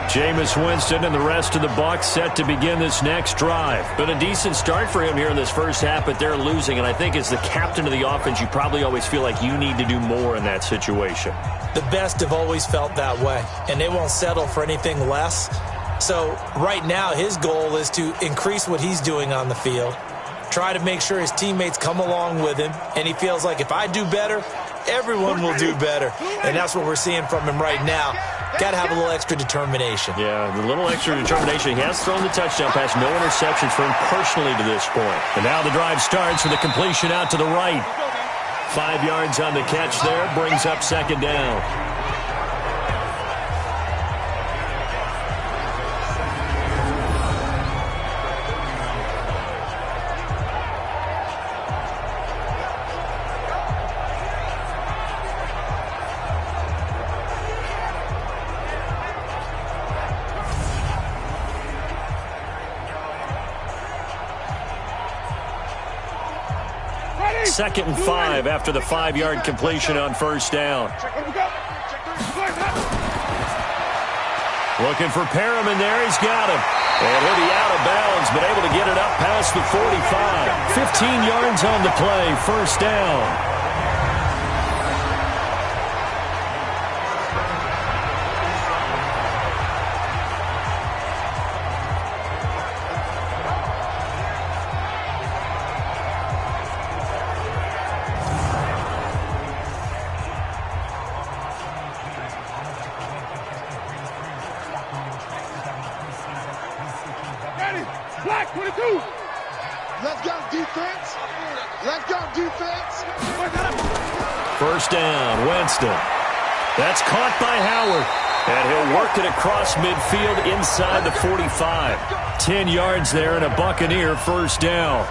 Jameis Winston and the rest of the Bucs set to begin this next drive. Been a decent start for him here in this first half, but they're losing. And I think as the captain of the offense, you probably always feel like you need to do more in that situation. The best have always felt that way, and they won't settle for anything less. So right now his goal is to increase what he's doing on the field, try to make sure his teammates come along with him, and he feels like if I do better, everyone will do better. And that's what we're seeing from him right now. Got to have a little extra determination. Yeah, the little extra determination. He has thrown the touchdown pass. No interceptions for him personally to this point. And now the drive starts with a completion out to the right. 5 yards on the catch there. Brings up second down. Second and 5 after the 5-yard completion on first down. Looking for Perriman there. He's got him. And he'll be out of bounds, but able to get it up past the 45. 15 yards on the play. First down. Black 22. Let's go, defense. Let's go, defense. First down, Winston. That's caught by Howard. And he'll work it across midfield inside the 45. 10 yards there and a Buccaneer first down.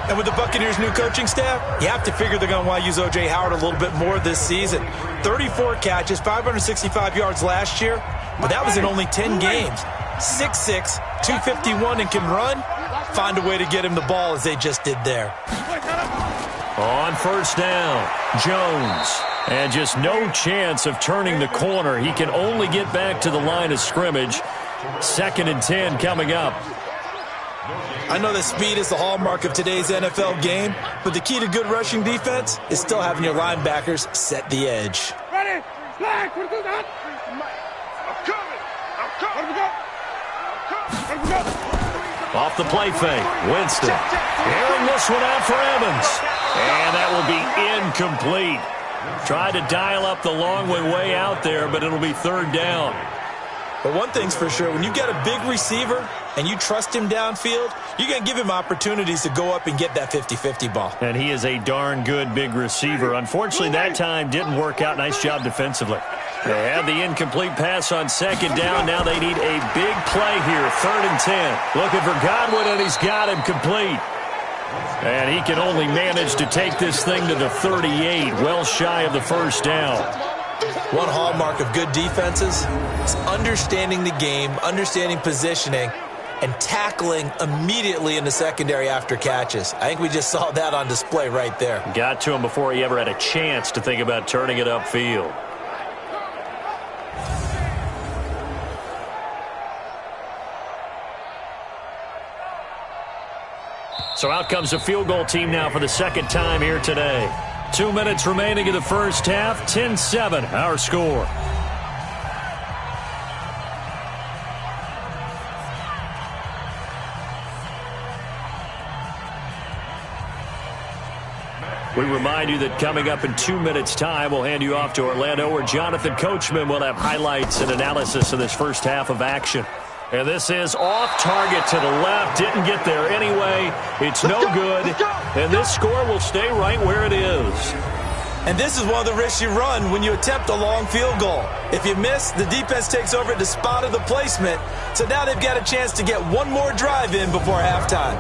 And with the Buccaneers' new coaching staff, you have to figure they're going to want to use O.J. Howard a little bit more this season. 34 catches, 565 yards last year, but that was in only 10 games. 6'6", 251, and can run. Find a way to get him the ball as they just did there. On first down, Jones. And just no chance of turning the corner. He can only get back to the line of scrimmage. 2nd and 10 coming up. I know that speed is the hallmark of today's NFL game, but the key to good rushing defense is still having your linebackers set the edge. Ready? Black 22. I'm coming. Off the play fake, Winston. Airing this one out for Evans. And that will be incomplete. Tried to dial up the long way out there, but it'll be third down. But one thing's for sure, when you got a big receiver and you trust him downfield, you're going to give him opportunities to go up and get that 50-50 ball. And he is a darn good big receiver. Unfortunately, that time didn't work out. Nice job defensively. They had the incomplete pass on second down. Now they need a big play here, 3rd and 10. Looking for Godwin, and he's got him complete. And he can only manage to take this thing to the 38, well shy of the first down. One hallmark of good defenses is understanding the game, understanding positioning, and tackling immediately in the secondary after catches. I think we just saw that on display right there. Got to him before he ever had a chance to think about turning it upfield. So out comes the field goal team now for the second time here today. 2 minutes remaining in the first half. 10-7, our score. We remind you that coming up in 2 minutes' time, we'll hand you off to Orlando, where Jonathan Coachman will have highlights and analysis of this first half of action. And this is off target to the left. Didn't get there anyway. It's no good. And this score will stay right where it is. And this is one of the risks you run when you attempt a long field goal. If you miss, the defense takes over at the spot of the placement. So now they've got a chance to get one more drive in before halftime.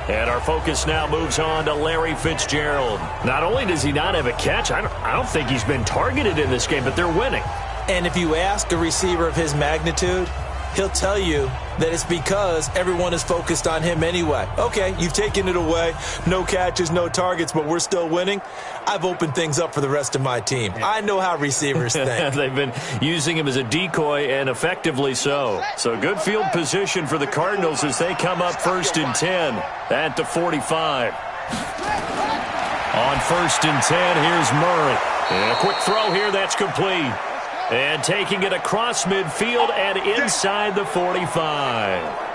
And our focus now moves on to Larry Fitzgerald. Not only does he not have a catch, I don't think he's been targeted in this game, but they're winning. And if you ask a receiver of his magnitude, he'll tell you that it's because everyone is focused on him anyway. Okay, you've taken it away. No catches, no targets, but we're still winning. I've opened things up for the rest of my team. I know how receivers think. They've been using him as a decoy, and effectively so. So good field position for the Cardinals as they come up 1st and 10 at the 45. On 1st and 10, here's Murray. And a quick throw here, that's complete. And taking it across midfield and inside the 45.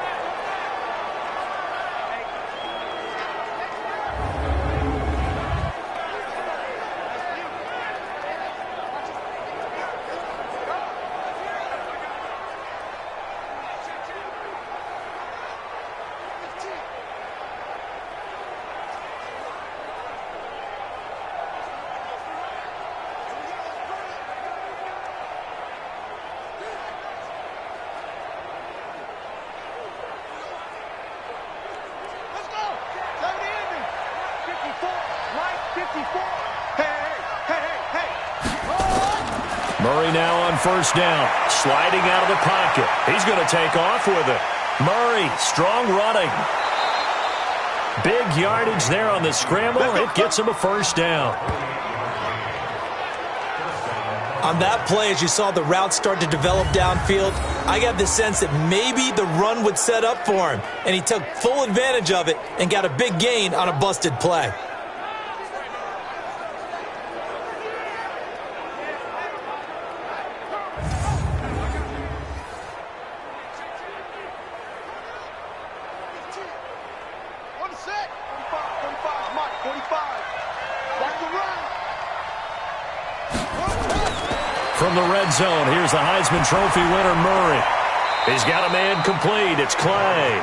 Murray now on 1st down, sliding out of the pocket. He's going to take off with it. Murray, strong running. Big yardage there on the scramble. It gets him a 1st down. On that play, as you saw the route start to develop downfield, I got the sense that maybe the run would set up for him, and he took full advantage of it and got a big gain on a busted play. From the red zone, here's the Heisman Trophy winner, Murray. He's got a man complete. It's Clay.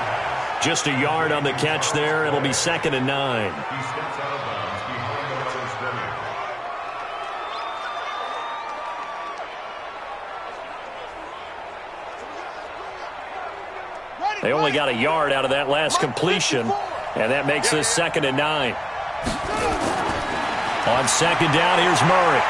Just a yard on the catch there. It'll be 2nd and 9. He steps out of bounds behind the first down. They only got a yard out of that last completion, and that makes this 2nd and 9. On 2nd down, here's Murray.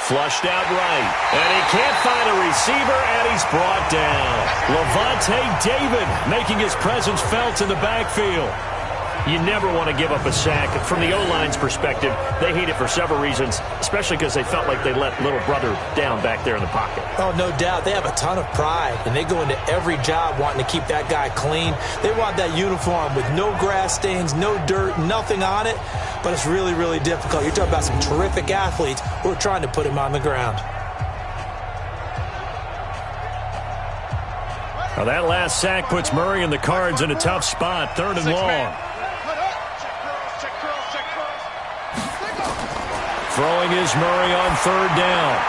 Flushed out right, and he can't find a receiver, and he's brought down. Levante David making his presence felt in the backfield. You never want to give up a sack. From the O-line's perspective, they hate it for several reasons, especially because they felt like they let little brother down back there in the pocket. Oh, no doubt. They have a ton of pride, and they go into every job wanting to keep that guy clean. They want that uniform with no grass stains, no dirt, nothing on it. But it's really, really difficult. You're talking about some terrific athletes who are trying to put him on the ground. Now that last sack puts Murray and the Cards in a tough spot. 3rd and long. Throwing is Murray on 3rd down.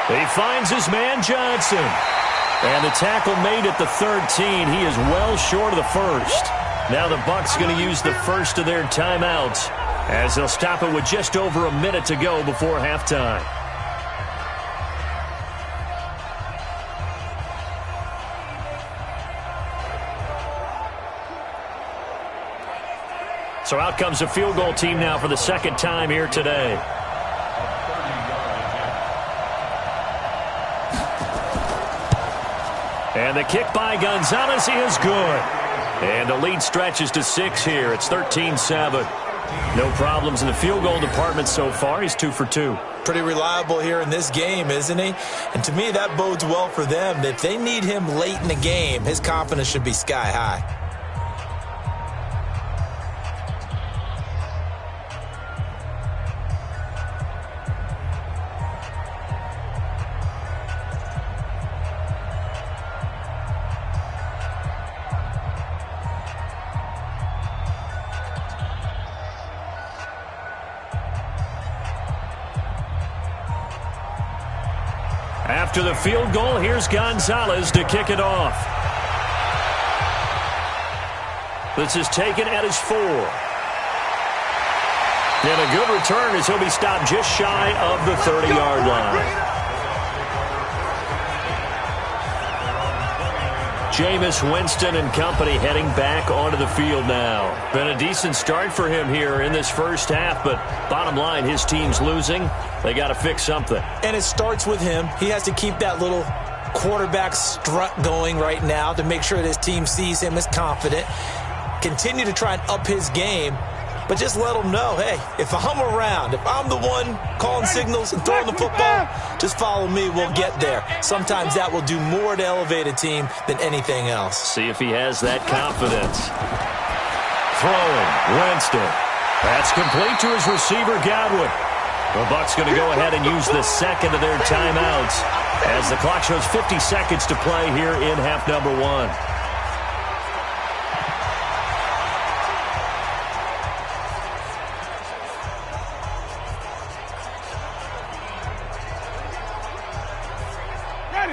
He finds his man Johnson. And the tackle made at the 13. He is well short of the 1st. Now the Bucs going to use the 1st of their timeouts, as they'll stop it with just over a minute to go before halftime. So out comes the field goal team now for the 2nd time here today. And the kick by Gonzalez is good. And the lead stretches to 6 here. It's 13-7. No problems in the field goal department so far. He's 2 for 2. Pretty reliable here in this game, isn't he? And to me, that bodes well for them. If they need him late in the game, his confidence should be sky high. After the field goal, here's Gonzalez to kick it off. This is taken at his 4. And a good return as he'll be stopped just shy of the 30-yard line. Jameis Winston and company heading back onto the field now. Been a decent start for him here in this first half, but bottom line, his team's losing. They got to fix something. And it starts with him. He has to keep that little quarterback strut going right now to make sure that his team sees him as confident. Continue to try and up his game, but just let him know, hey, if I'm around, if I'm the one calling signals and throwing the football, just follow me, we'll get there. Sometimes that will do more to elevate a team than anything else. See if he has that confidence. Throwing, Winston. That's complete to his receiver, Godwin. The Bucs going to go ahead and use the second of their timeouts as the clock shows 50 seconds to play here in half number 1.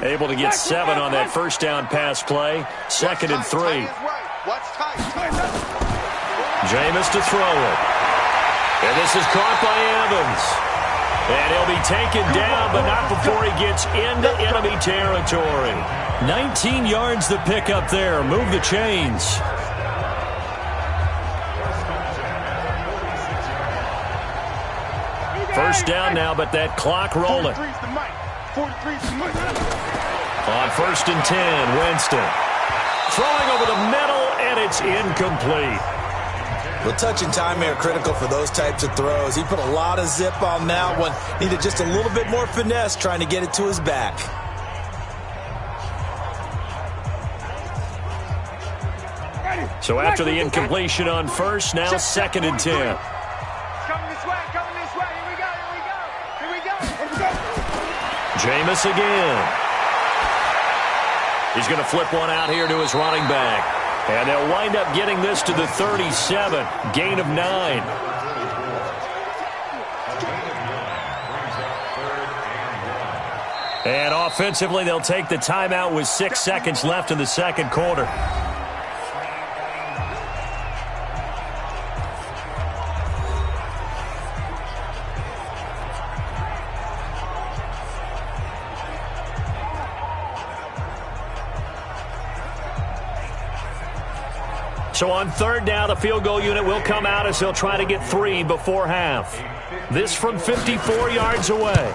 Able to get 7 on that first down pass play. 2nd and 3. Jameis to throw it. And this is caught by Evans. And he'll be taken down, but not before he gets into enemy territory. 19 yards to pick up there. Move the chains. First down now, but that clock rolling. On 1st and 10, Winston. Throwing over the middle, and it's incomplete. The touch and time are critical for those types of throws. He put a lot of zip on that one. Needed just a little bit more finesse trying to get it to his back. So after the incompletion on first, now 2nd and 10. Coming this way, here we go. Jameis again. He's going to flip one out here to his running back. And they'll wind up getting this to the 37. Gain of 9. And offensively, they'll take the timeout with 6 seconds left in the second quarter. So on 3rd down, the field goal unit will come out as they'll try to get 3 before half. This from 54 yards away.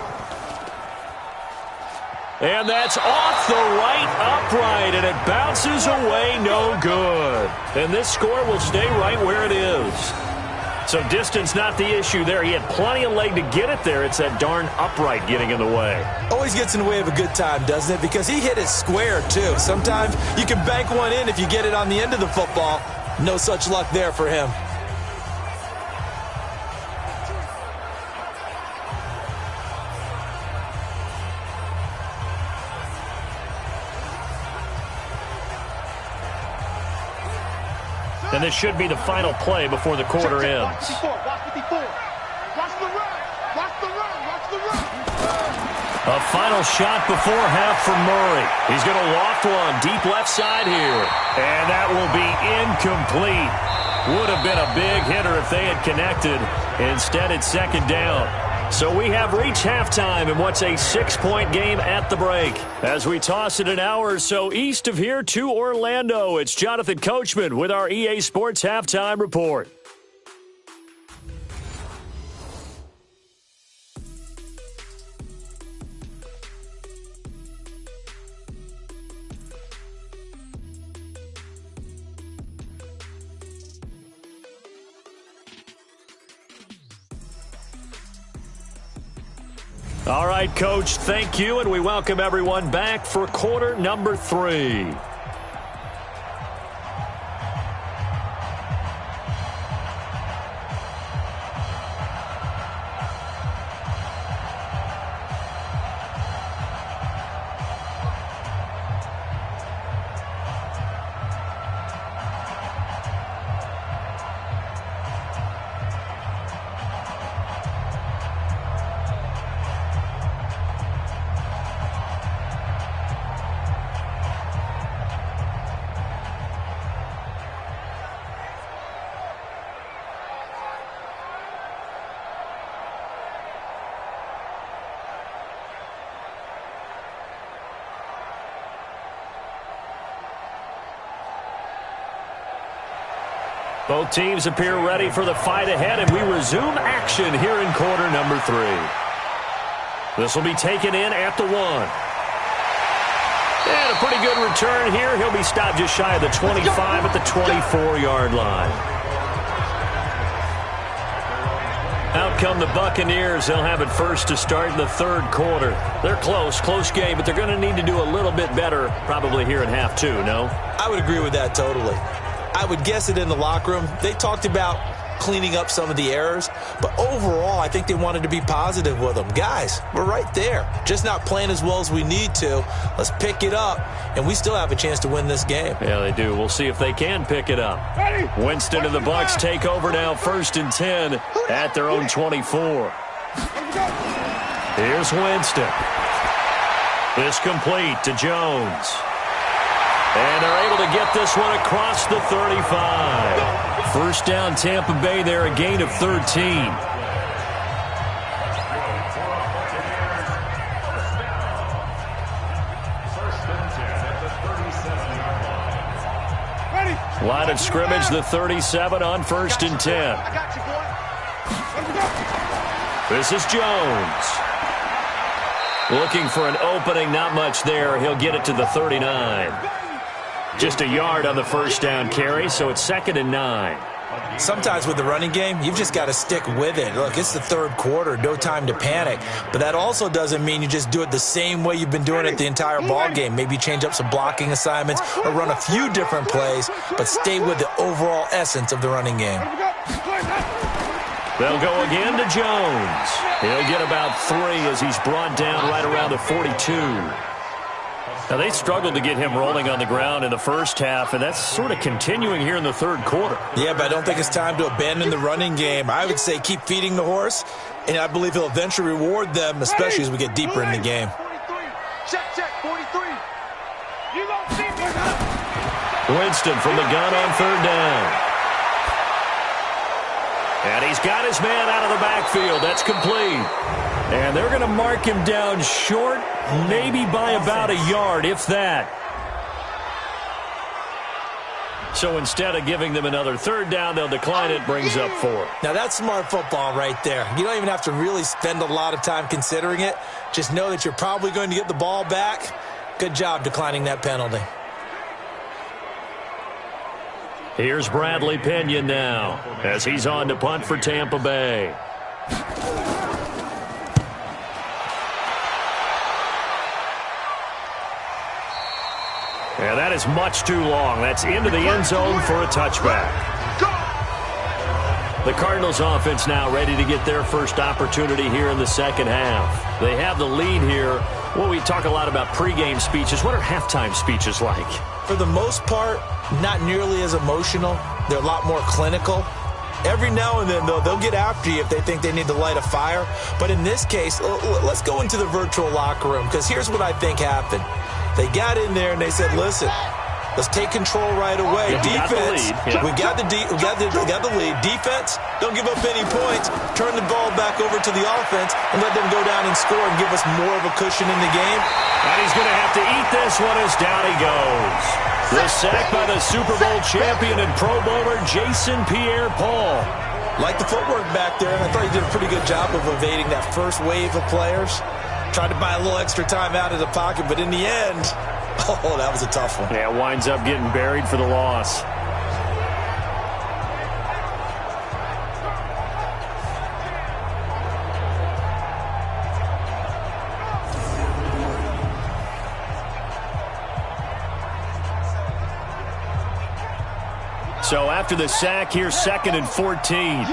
And that's off the right upright, and it bounces away no good. And this score will stay right where it is. So distance not the issue there. He had plenty of leg to get it there. It's that darn upright getting in the way. Always gets in the way of a good time, doesn't it? Because he hit it square, too. Sometimes you can bank one in if you get it on the end of the football. No such luck there for him. And this should be the final play before the quarter ends. Watch the run. A final shot before half for Murray. He's going to loft one deep left side here. And that will be incomplete. Would have been a big hitter if they had connected. Instead, it's 2nd down. So we have reached halftime in what's a 6-point game at the break. As we toss it an hour or so east of here to Orlando, it's Jonathan Coachman with our EA Sports Halftime Report. All right, Coach, thank you, and we welcome everyone back for quarter number 3. Both teams appear ready for the fight ahead, and we resume action here in quarter number 3. This will be taken in at the 1. And a pretty good return here. He'll be stopped just shy of the 25 at the 24-yard line. Out come the Buccaneers. They'll have it first to start in the third quarter. They're close game, but they're going to need to do a little bit better probably here in half two, no? I would agree with that totally. I would guess it in the locker room. They talked about cleaning up some of the errors, but overall, I think they wanted to be positive with them. Guys, we're right there. Just not playing as well as we need to. Let's pick it up, and we still have a chance to win this game. Yeah, they do. We'll see if they can pick it up. Winston and the Bucs take over now, 1st and 10 at their own 24. Here's Winston. This complete to Jones. And they're able to get this one across the 35. First down, Tampa Bay there, a gain of 13. Line of scrimmage, the 37 on 1st and 10. This is Jones. Looking for an opening, not much there. He'll get it to the 39. Just a yard on the first down carry, so it's 2nd and 9. Sometimes with the running game, you've just got to stick with it. Look, it's the third quarter, no time to panic. But that also doesn't mean you just do it the same way you've been doing it the entire ball game. Maybe change up some blocking assignments or run a few different plays, but stay with the overall essence of the running game. They'll go again to Jones. He'll get about 3 as he's brought down right around the 42. Now, they struggled to get him rolling on the ground in the first half, and that's sort of continuing here in the third quarter. Yeah, but I don't think it's time to abandon the running game. I would say keep feeding the horse, and I believe he'll eventually reward them, especially as we get deeper in the game. Check, 43. Winston from the gun on 3rd down. And he's got his man out of the backfield. That's complete. And they're going to mark him down short, maybe by about a yard, if that. So instead of giving them another 3rd down, they'll decline it, brings up 4. Now, that's smart football right there. You don't even have to really spend a lot of time considering it. Just know that you're probably going to get the ball back. Good job declining that penalty. Here's Bradley Pinion now as he's on to punt for Tampa Bay. And that is much too long. That's into the end zone for a touchback. The Cardinals offense now ready to get their first opportunity here in the second half. They have the lead here. Well, we talk a lot about pregame speeches. What are halftime speeches like? For the most part, not nearly as emotional. They're a lot more clinical. Every now and then, though, they'll get after you if they think they need to light a fire. But in this case, let's go into the virtual locker room, because here's what I think happened. They got in there and they said, listen, let's take control right away. Defense, we got the lead. Defense, don't give up any points. Turn the ball back over to the offense and let them go down and score and give us more of a cushion in the game. And he's going to have to eat this one as down he goes. The sack by the Super Bowl champion and Pro Bowler Jason Pierre-Paul. Like the footwork back there, and I thought he did a pretty good job of evading that first wave of players. Tried to buy a little extra time out of the pocket, but in the end, oh, that was a tough one. Yeah, winds up getting buried for the loss. So after the sack, here's 2nd and 14.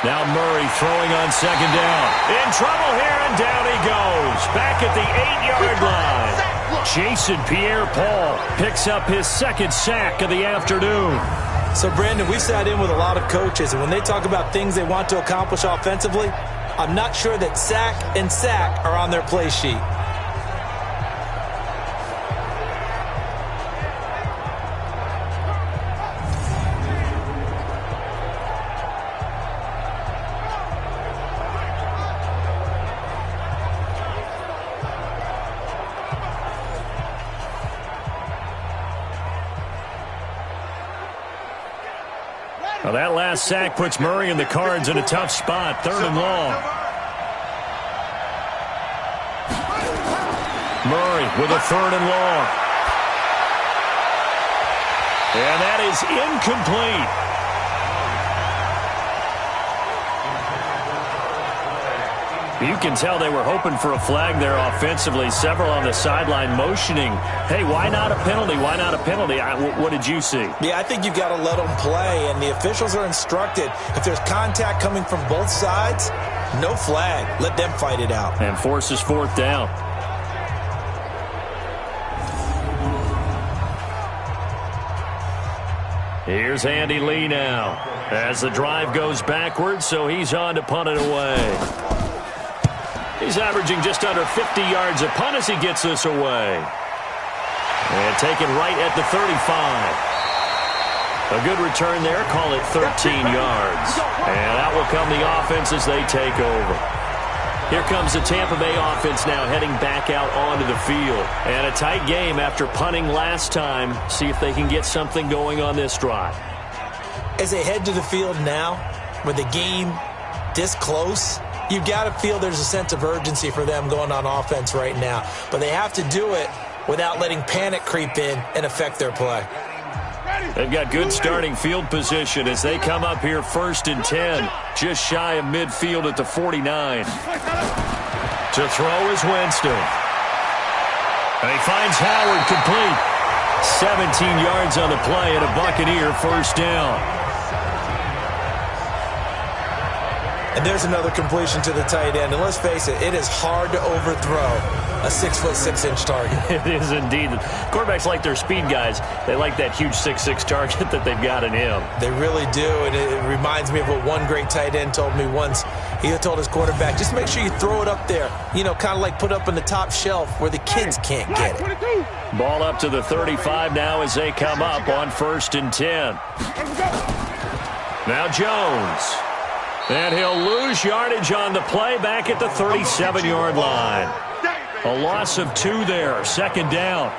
Now Murray throwing on 2nd down. In trouble here, and down he goes. Back at the 8-yard line. Jason Pierre-Paul picks up his 2nd sack of the afternoon. So, Brandon, we've sat in with a lot of coaches, and when they talk about things they want to accomplish offensively, I'm not sure that sack and sack are on their play sheet. Well, that last sack puts Murray and the Cards in a tough spot, 3rd and long. Murray with a 3rd and long. And that is incomplete. You can tell they were hoping for a flag there offensively. Several on the sideline motioning, hey, why not a penalty? Why not a penalty? What did you see? Yeah, I think you've got to let them play, and the officials are instructed, if there's contact coming from both sides, no flag. Let them fight it out. And forces 4th down. Here's Andy Lee now as the drive goes backwards, so he's on to punt it away. He's averaging just under 50 yards a punt as he gets this away. And taken right at the 35. A good return there. Call it 13 yards. And out will come the offense as they take over. Here comes the Tampa Bay offense now heading back out onto the field. And a tight game after punting last time. See if they can get something going on this drive. As they head to the field now, with the game this close, you've got to feel there's a sense of urgency for them going on offense right now. But they have to do it without letting panic creep in and affect their play. They've got good starting field position as they come up here 1st and 10, just shy of midfield at the 49. To throw is Winston. And he finds Howard complete. 17 yards on the play and a Buccaneer 1st down. And there's another completion to the tight end. And let's face it, it is hard to overthrow a 6'6" target. It is indeed. Quarterbacks like their speed guys. They like that huge 6'6" target that they've got in him. They really do, and it reminds me of what one great tight end told me once. He told his quarterback, just make sure you throw it up there, you know, kind of like put up in the top shelf where the kids can't get it. Ball up to the 35 now as they come up on 1st and 10. Now Jones. And he'll lose yardage on the play back at the 37-yard line. A loss of 2 there, 2nd down.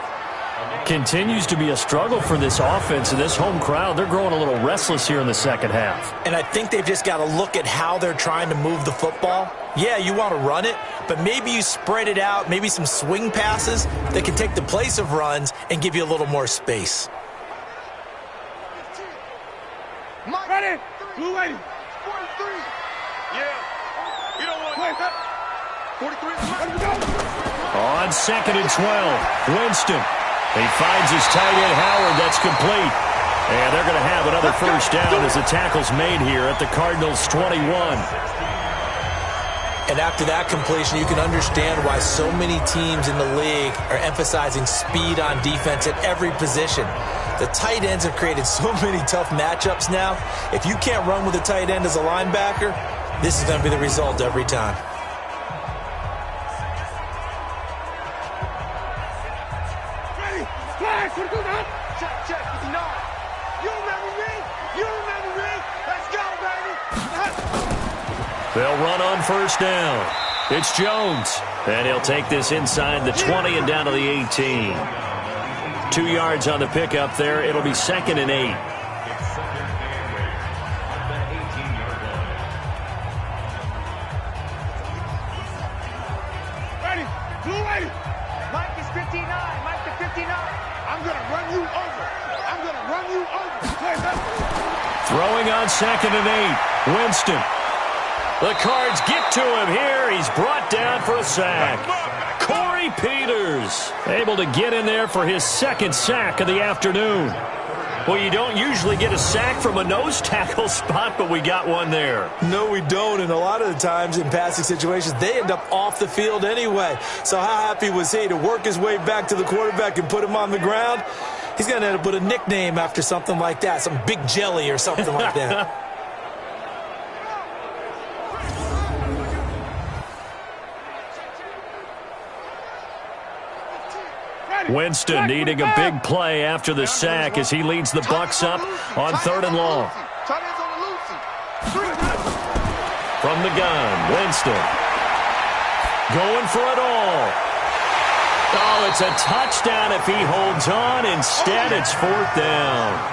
Continues to be a struggle for this offense and this home crowd. They're growing a little restless here in the second half. And I think they've just got to look at how they're trying to move the football. Yeah, you want to run it, but maybe you spread it out, maybe some swing passes that can take the place of runs and give you a little more space. Ready? Blue lady. 43. Yeah. You don't want that. 43. On 2nd and 12, Winston. He finds his tight end Howard. That's complete. And they're going to have another 1st down as the tackle's made here at the Cardinals' 21. And after that completion, you can understand why so many teams in the league are emphasizing speed on defense at every position. The tight ends have created so many tough matchups now. If you can't run with a tight end as a linebacker, this is going to be the result every time. Ready? Flash. Check, 59. You remember me? You remember me? Let's go, baby. They'll run on 1st down. It's Jones. And he'll take this inside the 20 and down to the 18. 2 yards on the pickup there. It'll be 2nd and 8. Ready? Blue lady. Mike is 59. Mike is 59. I'm going to run you over. I'm going to run you over. Throwing on 2nd and 8. Winston. The Cards get to him here. He's brought down for a sack. Corey Peters able to get in there for his 2nd sack of the afternoon. Well, you don't usually get a sack from a nose tackle spot, but we got one there. No, we don't, and a lot of the times in passing situations, they end up off the field anyway. So how happy was he to work his way back to the quarterback and put him on the ground? He's going to end up with a nickname after something like that, some Big Jelly or something like that. Winston needing a big play after the sack as he leads the Bucs up on 3rd and long. From the gun, Winston. Going for it all. Oh, it's a touchdown if he holds on. Instead, it's 4th down.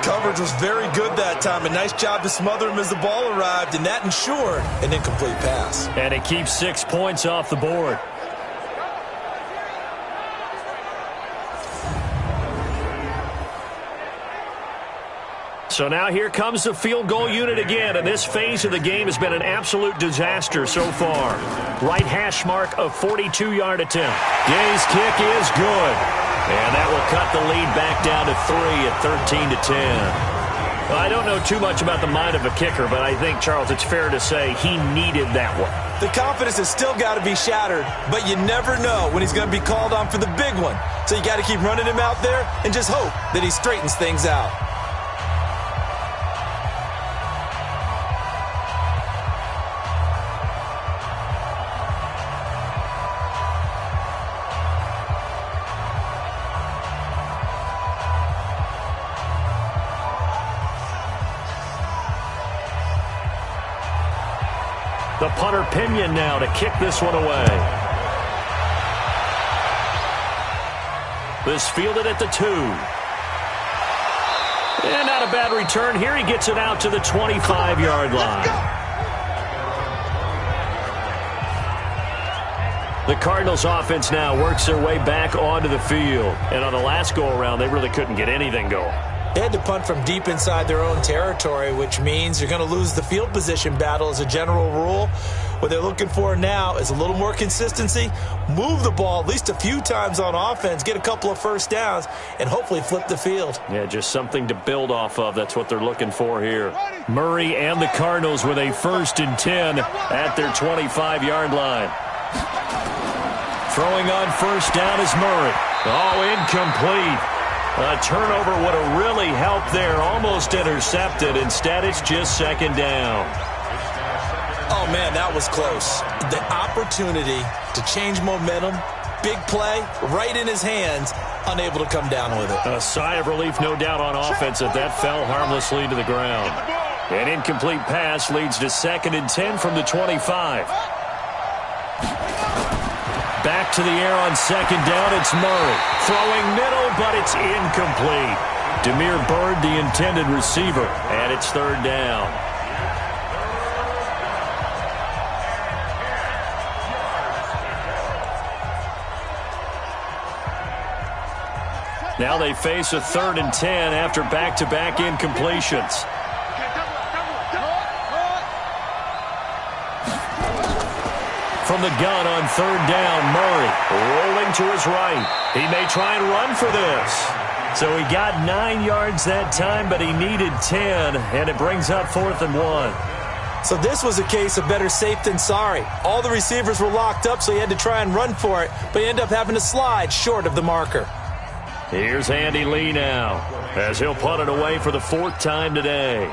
Coverage was very good that time. A nice job to smother him as the ball arrived, and that ensured an incomplete pass. And it keeps 6 points off the board. So now here comes the field goal unit again, and this phase of the game has been an absolute disaster so far. Right hash mark of 42-yard attempt. Gay's kick is good, and that will cut the lead back down to 3 at 13-10. Well, I don't know too much about the mind of a kicker, but I think, Charles, it's fair to say he needed that one. The confidence has still got to be shattered, but you never know when he's going to be called on for the big one. So you got to keep running him out there and just hope that he straightens things out. The punter Pinion now to kick this one away. This fielded at the 2. And not a bad return here. He gets it out to the 25-yard line. The Cardinals offense now works their way back onto the field. And on the last go-around, they really couldn't get anything going. They had to punt from deep inside their own territory, which means you're going to lose the field position battle as a general rule. What they're looking for now is a little more consistency, move the ball at least a few times on offense, get a couple of first downs, and hopefully flip the field. Yeah, just something to build off of. That's what they're looking for here. Murray and the Cardinals with a 1st and 10 at their 25-yard line. Throwing on first down is Murray. Oh, incomplete. A turnover would have really helped there. Almost intercepted. Instead, it's just 2nd down. Oh, man, that was close. The opportunity to change momentum, big play, right in his hands, unable to come down with it. A sigh of relief, no doubt, on offense that fell harmlessly to the ground. An incomplete pass leads to 2nd and 10 from the 25. Back to the air on 2nd down, it's Murray. Throwing middle, but it's incomplete. Demir Bird, the intended receiver, and it's 3rd down. Now they face a 3rd and 10 after back-to-back incompletions. From the gun on 3rd down, Murray rolling to his right. He may try and run for this. So he got 9 yards that time, but he needed 10, and it brings up 4th and 1. So this was a case of better safe than sorry. All the receivers were locked up, so he had to try and run for it, but he ended up having to slide short of the marker. Here's Andy Lee now, as he'll punt it away for the 4th time today.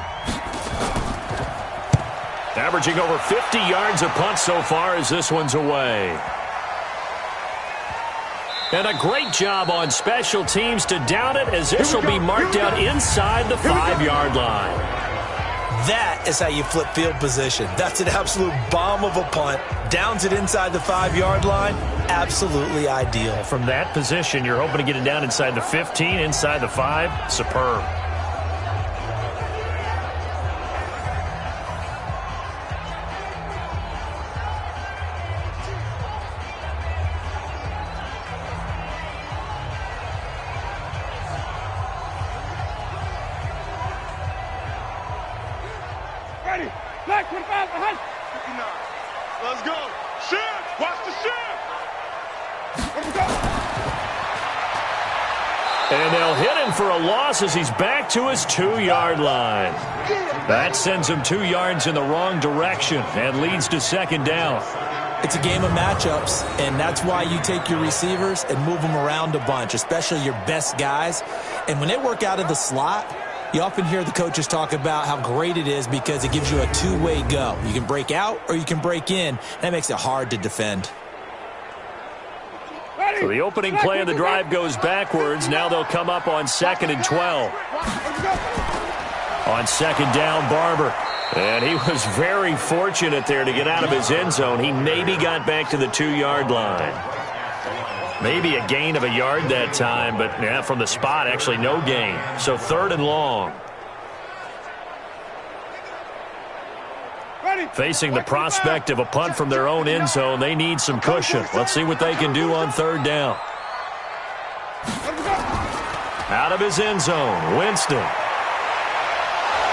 Averaging over 50 yards a punt so far as this one's away. And a great job on special teams to down it, as this will be marked out inside the 5-yard line. That is how you flip field position. That's an absolute bomb of a punt. Downs it inside the 5-yard line. Absolutely ideal. From that position, you're hoping to get it down inside the 15, inside the 5. Superb. Ready. Black 25 behind. 59. Let's go. Shift. Watch the shift. Let's go. And they'll hit him for a loss as he's back to his 2-yard line. That sends him 2 yards in the wrong direction and leads to 2nd down. It's a game of matchups, and that's why you take your receivers and move them around a bunch, especially your best guys. And when they work out of the slot, you often hear the coaches talk about how great it is because it gives you a two-way go. You can break out or you can break in. That makes it hard to defend. So the opening play of the drive goes backwards. Now they'll come up on 2nd and 12. On 2nd down, Barber. And he was very fortunate there to get out of his end zone. He maybe got back to the 2-yard line. Maybe a gain of a yard that time, but yeah, from the spot, actually no gain. So 3rd and long. Facing the prospect of a punt from their own end zone, they need some cushion. Let's see what they can do on 3rd down. Out of his end zone, Winston.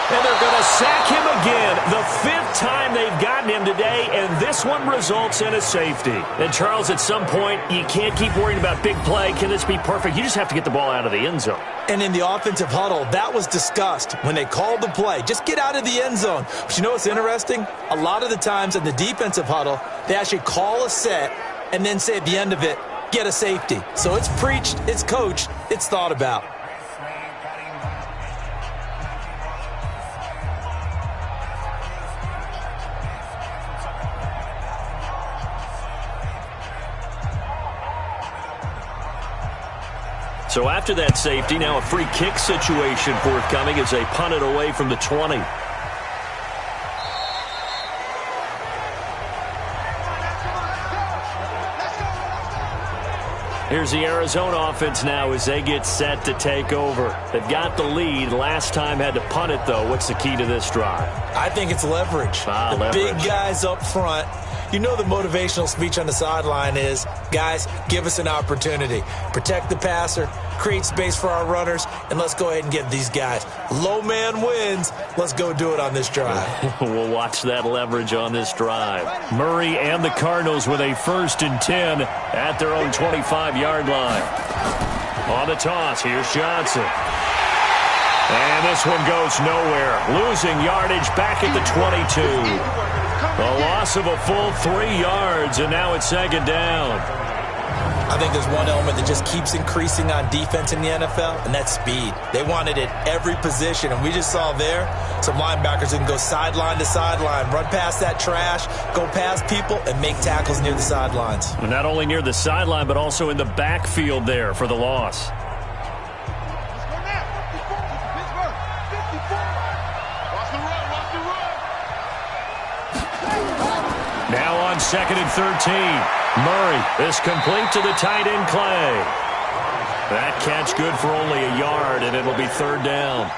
And they're going to sack him again. The 5th time they've gotten him today, and this one results in a safety. And, Charles, at some point, you can't keep worrying about big play. Can this be perfect? You just have to get the ball out of the end zone. And in the offensive huddle, that was discussed when they called the play. Just get out of the end zone. But you know what's interesting? A lot of the times in the defensive huddle, they actually call a set and then say at the end of it, get a safety. So it's preached, it's coached, it's thought about. So after that safety, now a free kick situation forthcoming as they punt it away from the 20. Here's the Arizona offense now as they get set to take over. They've got the lead. Last time had to punt it, though. What's the key to this drive? I think it's leverage. Leverage. Big guys up front. You know the motivational speech on the sideline is, guys, give us an opportunity. Protect the passer, create space for our runners, and let's go ahead and get these guys. Low man wins. Let's go do it on this drive. We'll watch that leverage on this drive. Murray and the Cardinals with a 1st and 10 at their own 25-yard line. On the toss, here's Johnson. And this one goes nowhere. Losing yardage back at the 22. A loss of a full 3 yards, and now it's 2nd down. I think there's one element that just keeps increasing on defense in the NFL, and that's speed. They want it at every position, and we just saw there some linebackers that can go sideline to sideline, run past that trash, go past people, and make tackles near the sidelines. And not only near the sideline, but also in the backfield there for the loss. Now on 2nd and 13. Murray is complete to the tight end Clay. That catch good for only a yard, and it'll be 3rd down.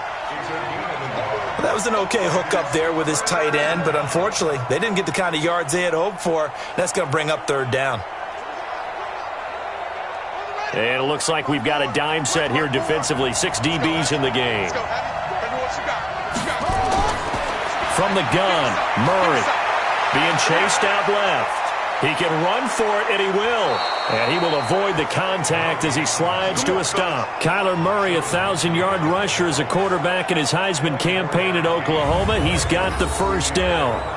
That was an okay hook up there with his tight end, but unfortunately, they didn't get the kind of yards they had hoped for. That's going to bring up 3rd down. And it looks like we've got a dime set here defensively. 6 DBs in the game. From the gun, Murray being chased out left. He can run for it, and he will. And he will avoid the contact as he slides to a stop. Kyler Murray, a 1,000-yard rusher as a quarterback in his Heisman campaign at Oklahoma. He's got the 1st down.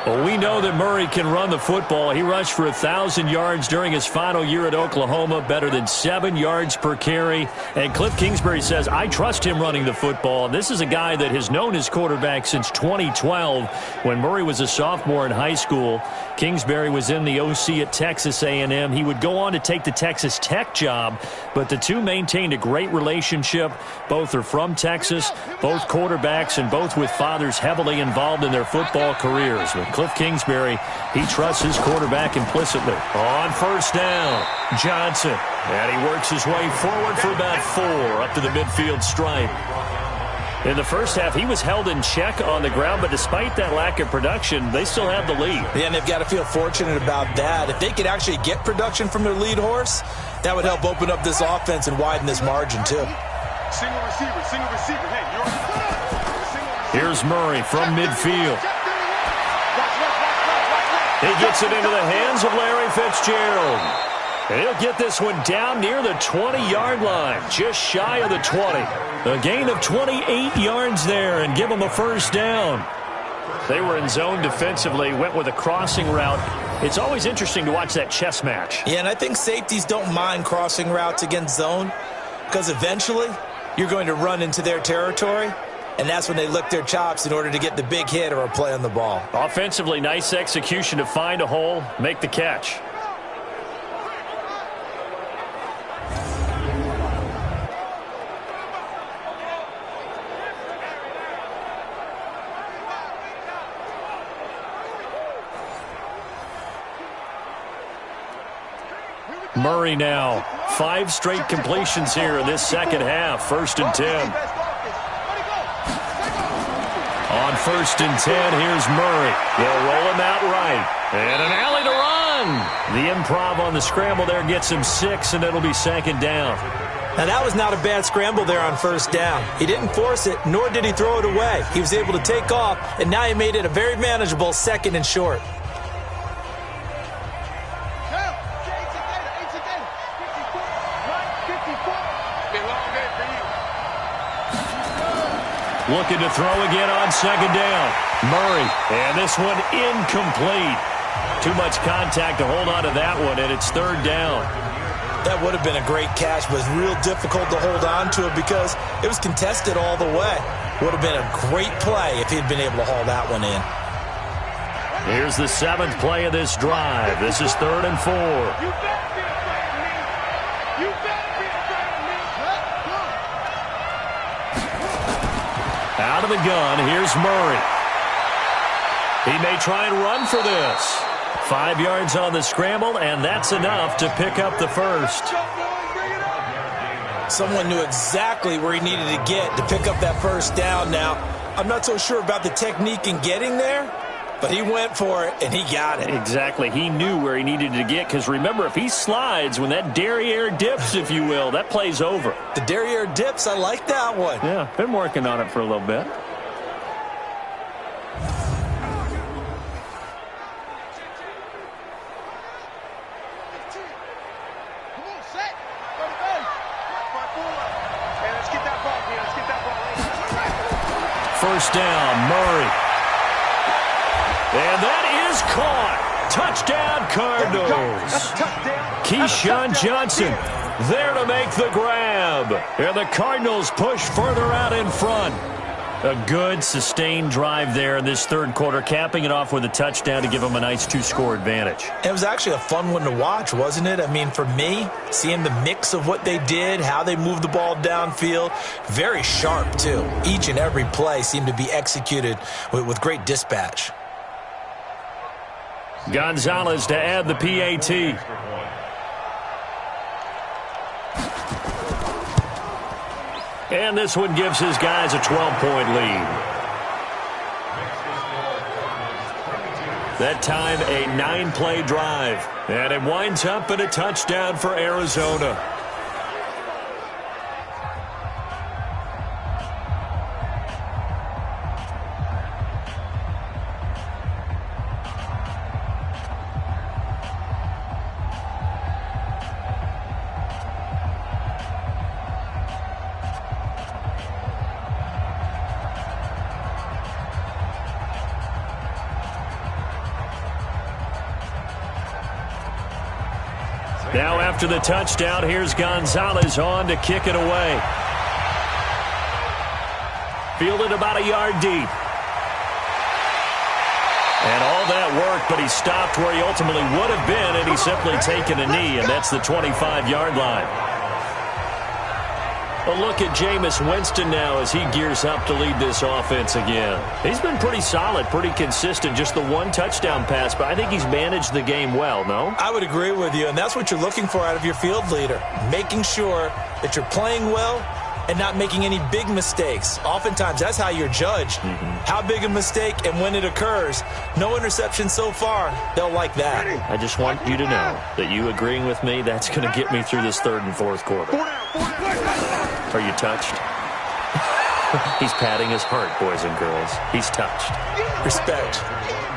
Well, we know that Murray can run the football. He rushed for 1,000 yards during his final year at Oklahoma, better than 7 yards per carry. And Cliff Kingsbury says, I trust him running the football. This is a guy that has known his quarterback since 2012 when Murray was a sophomore in high school. Kingsbury was in the OC at Texas A&M. He would go on to take the Texas Tech job, but the two maintained a great relationship. Both are from Texas, both quarterbacks, and both with fathers heavily involved in their football careers. But Cliff Kingsbury, he trusts his quarterback implicitly. On 1st down, Johnson. And he works his way forward for about 4 up to the midfield stripe. In the first half, he was held in check on the ground, but despite that lack of production, they still have the lead. Yeah, and they've got to feel fortunate about that. If they could actually get production from their lead horse, that would help open up this offense and widen this margin, too. Single receiver, single receiver. Hey, you're... Here's Murray from midfield. He gets it into the hands of Larry Fitzgerald. And he'll get this one down near the 20-yard line, just shy of the 20. A gain of 28 yards there and give them a 1st down. They were in zone defensively, went with a crossing route. It's always interesting to watch that chess match. Yeah, and I think safeties don't mind crossing routes against zone because eventually you're going to run into their territory, and that's when they lick their chops in order to get the big hit or a play on the ball. Offensively, nice execution to find a hole, make the catch. Murray now. 5 straight completions here in this second half. 1st and 10. On 1st and 10, here's Murray. They'll roll him out right. And an alley to run. The improv on the scramble there gets him 6, and it'll be 2nd down. Now, that was not a bad scramble there on 1st down. He didn't force it, nor did he throw it away. He was able to take off, and now he made it a very manageable 2nd and short. Looking to throw again on 2nd down. Murray, and this one incomplete. Too much contact to hold on to that one, and it's 3rd down. That would have been a great catch, but it was real difficult to hold on to it because it was contested all the way. Would have been a great play if he'd been able to haul that one in. Here's the 7th play of this drive. This is 3rd and 4. You better be afraid of me. You better be afraid of me. Out of the gun, here's Murray. He may try and run for this. 5 yards on the scramble, and that's enough to pick up the 1st. Someone knew exactly where he needed to get to pick up that 1st down. Now, I'm not so sure about the technique in getting there, but he went for it, and he got it. Exactly. He knew where he needed to get, because remember, if he slides, when that derriere dips, if you will, that play's over. The derriere dips, I like that one. Yeah, been working on it for a little bit. First down, Murray. And that is caught. Touchdown, Cardinals. Keyshawn Johnson there to make the grab. And the Cardinals push further out in front. A good, sustained drive there in this 3rd quarter, capping it off with a touchdown to give them a nice 2-score advantage. It was actually a fun one to watch, wasn't it? I mean, for me, seeing the mix of what they did, how they moved the ball downfield, very sharp, too. Each and every play seemed to be executed with great dispatch. Gonzalez to add the PAT. And this one gives his guys a 12-point lead. That time, a 9-play drive. And it winds up in a touchdown for Arizona. Now after the touchdown, here's Gonzalez on to kick it away. Fielded about a yard deep. And all that work, but he stopped where he ultimately would have been, and he's simply taken a knee, and that's the 25-yard line. A look at Jameis Winston now as he gears up to lead this offense again. He's been pretty solid, pretty consistent, just the 1 touchdown pass, but I think he's managed the game well, no? I would agree with you, and that's what you're looking for out of your field leader, making sure that you're playing well and not making any big mistakes. Oftentimes, that's how you're judged. How big a mistake and when it occurs. No interception so far. They'll like that. I just want you to know that you agreeing with me, that's going to get me through this 3rd and 4th quarter. Are you touched? He's patting his heart, boys and girls. He's touched. Respect.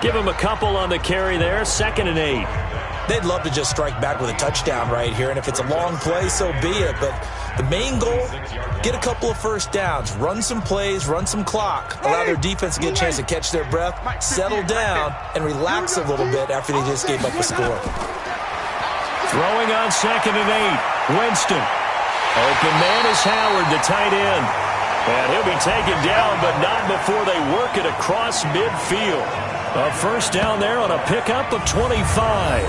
Give him a couple on the carry there. 2nd and 8. They'd love to just strike back with a touchdown right here, and if it's a long play, so be it. But the main goal, get a couple of 1st downs, run some plays, run some clock, allow their defense to get a chance to catch their breath, settle down, and relax a little bit after they just gave up a score. Throwing on 2nd and 8. Winston. Open man is Howard, the tight end. And he'll be taken down, but not before they work it across midfield. A 1st down there on a pickup of 25.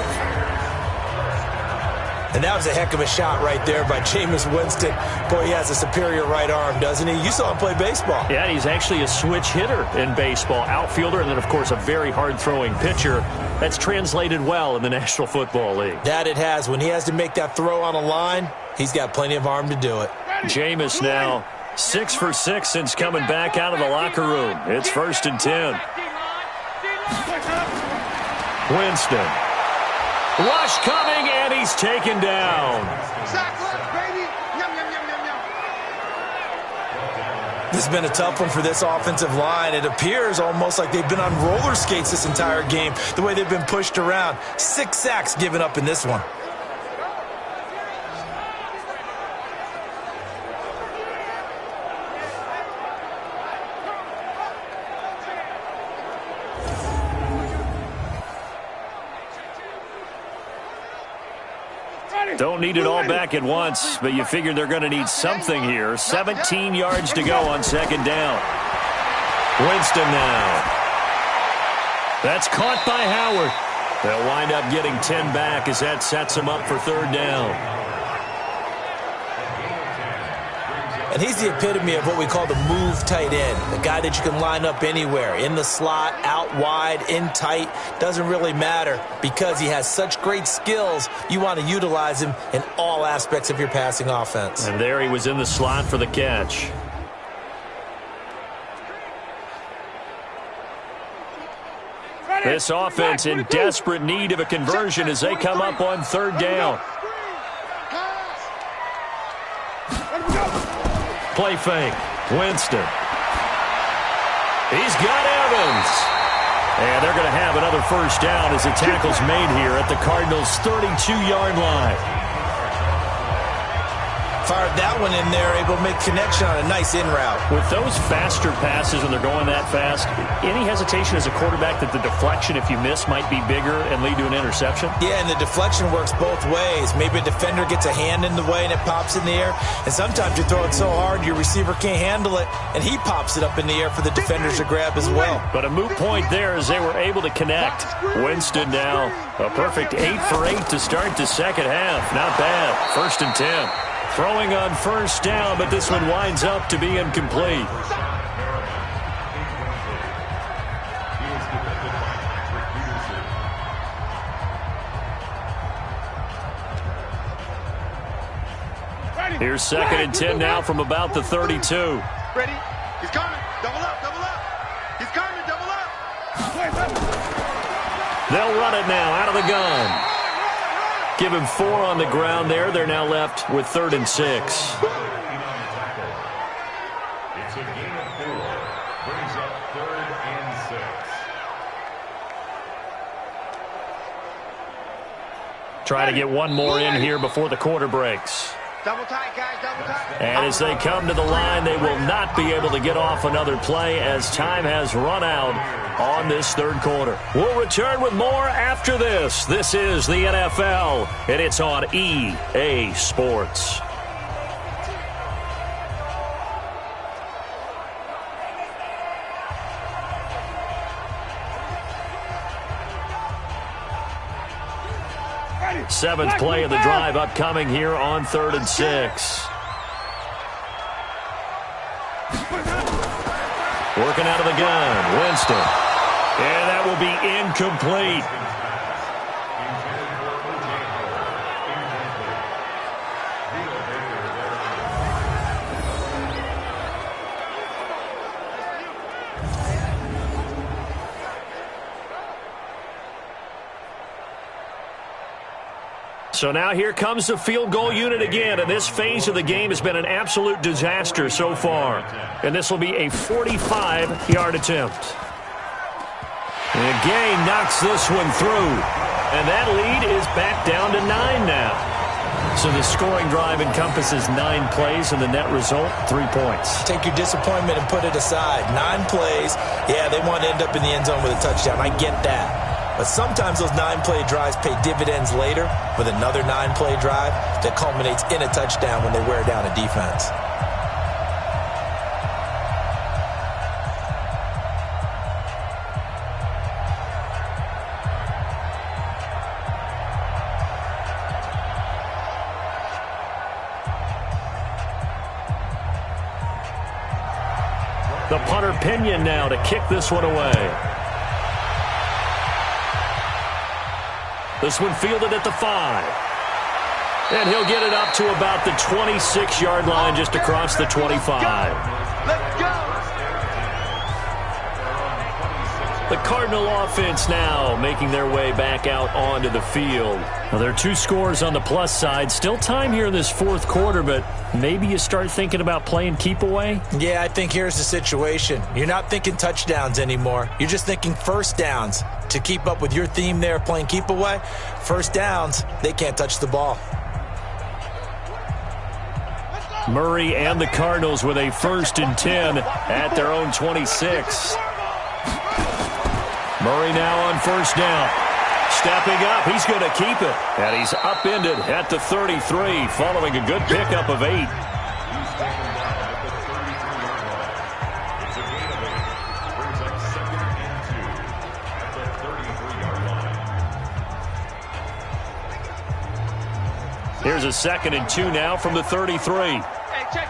And that was a heck of a shot right there by Jameis Winston. Boy, he has a superior right arm, doesn't he? You saw him play baseball. Yeah, he's actually a switch hitter in baseball. Outfielder, and then, of course, a very hard-throwing pitcher. That's translated well in the National Football League. That it has. When he has to make that throw on a line, he's got plenty of arm to do it. Jameis now 6 for 6 since coming back out of the locker room. It's 1st and 10. Winston. Rush coming, and he's taken down. This has been a tough one for this offensive line. It appears almost like they've been on roller skates this entire game, the way they've been pushed around. 6 sacks given up in this one. Don't need it all back at once, but you figure they're going to need something here. 17 yards to go on 2nd down. Winston now. That's caught by Howard. They'll wind up getting 10 back as that sets them up for 3rd down. And he's the epitome of what we call the move tight end, the guy that you can line up anywhere, in the slot, out wide, in tight. Doesn't really matter because he has such great skills. You want to utilize him in all aspects of your passing offense. And there he was in the slot for the catch. This offense in desperate need of a conversion as they come up on 3rd down. Play fake. Winston. He's got Evans. And they're going to have another 1st down as the tackle's made here at the Cardinals' 32-yard line. Fired that one in there, able to make connection on a nice in route. With those faster passes when they're going that fast, any hesitation as a quarterback that the deflection, if you miss, might be bigger and lead to an interception? Yeah, and the deflection works both ways. Maybe a defender gets a hand in the way and it pops in the air. And sometimes you throw it so hard your receiver can't handle it, and he pops it up in the air for the defenders to grab as well. But a moot point there as they were able to connect. Winston now a perfect 8 for 8 to start the 2nd half. Not bad. 1st and 10. Throwing on 1st down, but this one winds up to be incomplete. Here's 2nd and 10 now from about the 32. Ready? He's coming. Double up, double up. He's coming, double up. They'll run it now out of the gun. Give him 4 on the ground there. They're now left with 3rd and 6. It's a gain of 4. Brings up 3rd and 6. Try to get one more in here before the quarter breaks. Double tight, guys, double tight. And as they come to the line, they will not be able to get off another play as time has run out on this 3rd quarter. We'll return with more after this. This is the NFL, and it's on EA Sports. Seventh play of the drive upcoming here on 3rd and 6. Working out of the gun, Winston. And that will be incomplete. So now here comes the field goal unit again, and this phase of the game has been an absolute disaster so far. And this will be a 45-yard attempt. And Gay knocks this one through, and that lead is back down to 9 now. So the scoring drive encompasses 9 plays, and the net result, 3 points. Take your disappointment and put it aside. 9 plays, yeah, they want to end up in the end zone with a touchdown. I get that. But sometimes those 9-play drives pay dividends later with another 9-play drive that culminates in a touchdown when they wear down a defense. The punter Pinion now to kick this one away. This one fielded at the 5. And he'll get it up to about the 26-yard line just across the 25. Let's go! The Cardinal offense now making their way back out onto the field. Well, there are 2 scores on the plus side. Still time here in this fourth quarter, but maybe you start thinking about playing keep away? Yeah, I think here's the situation. You're not thinking touchdowns anymore. You're just thinking first downs. To keep up with your theme there, playing keep away, first downs, they can't touch the ball. Murray and the Cardinals with a 1st and 10 at their own 26. Murray now on 1st down. Stepping up, he's going to keep it. And he's upended at the 33 following a good pickup of 8. Here's a 2nd and 2 now from the 33. Hey, check.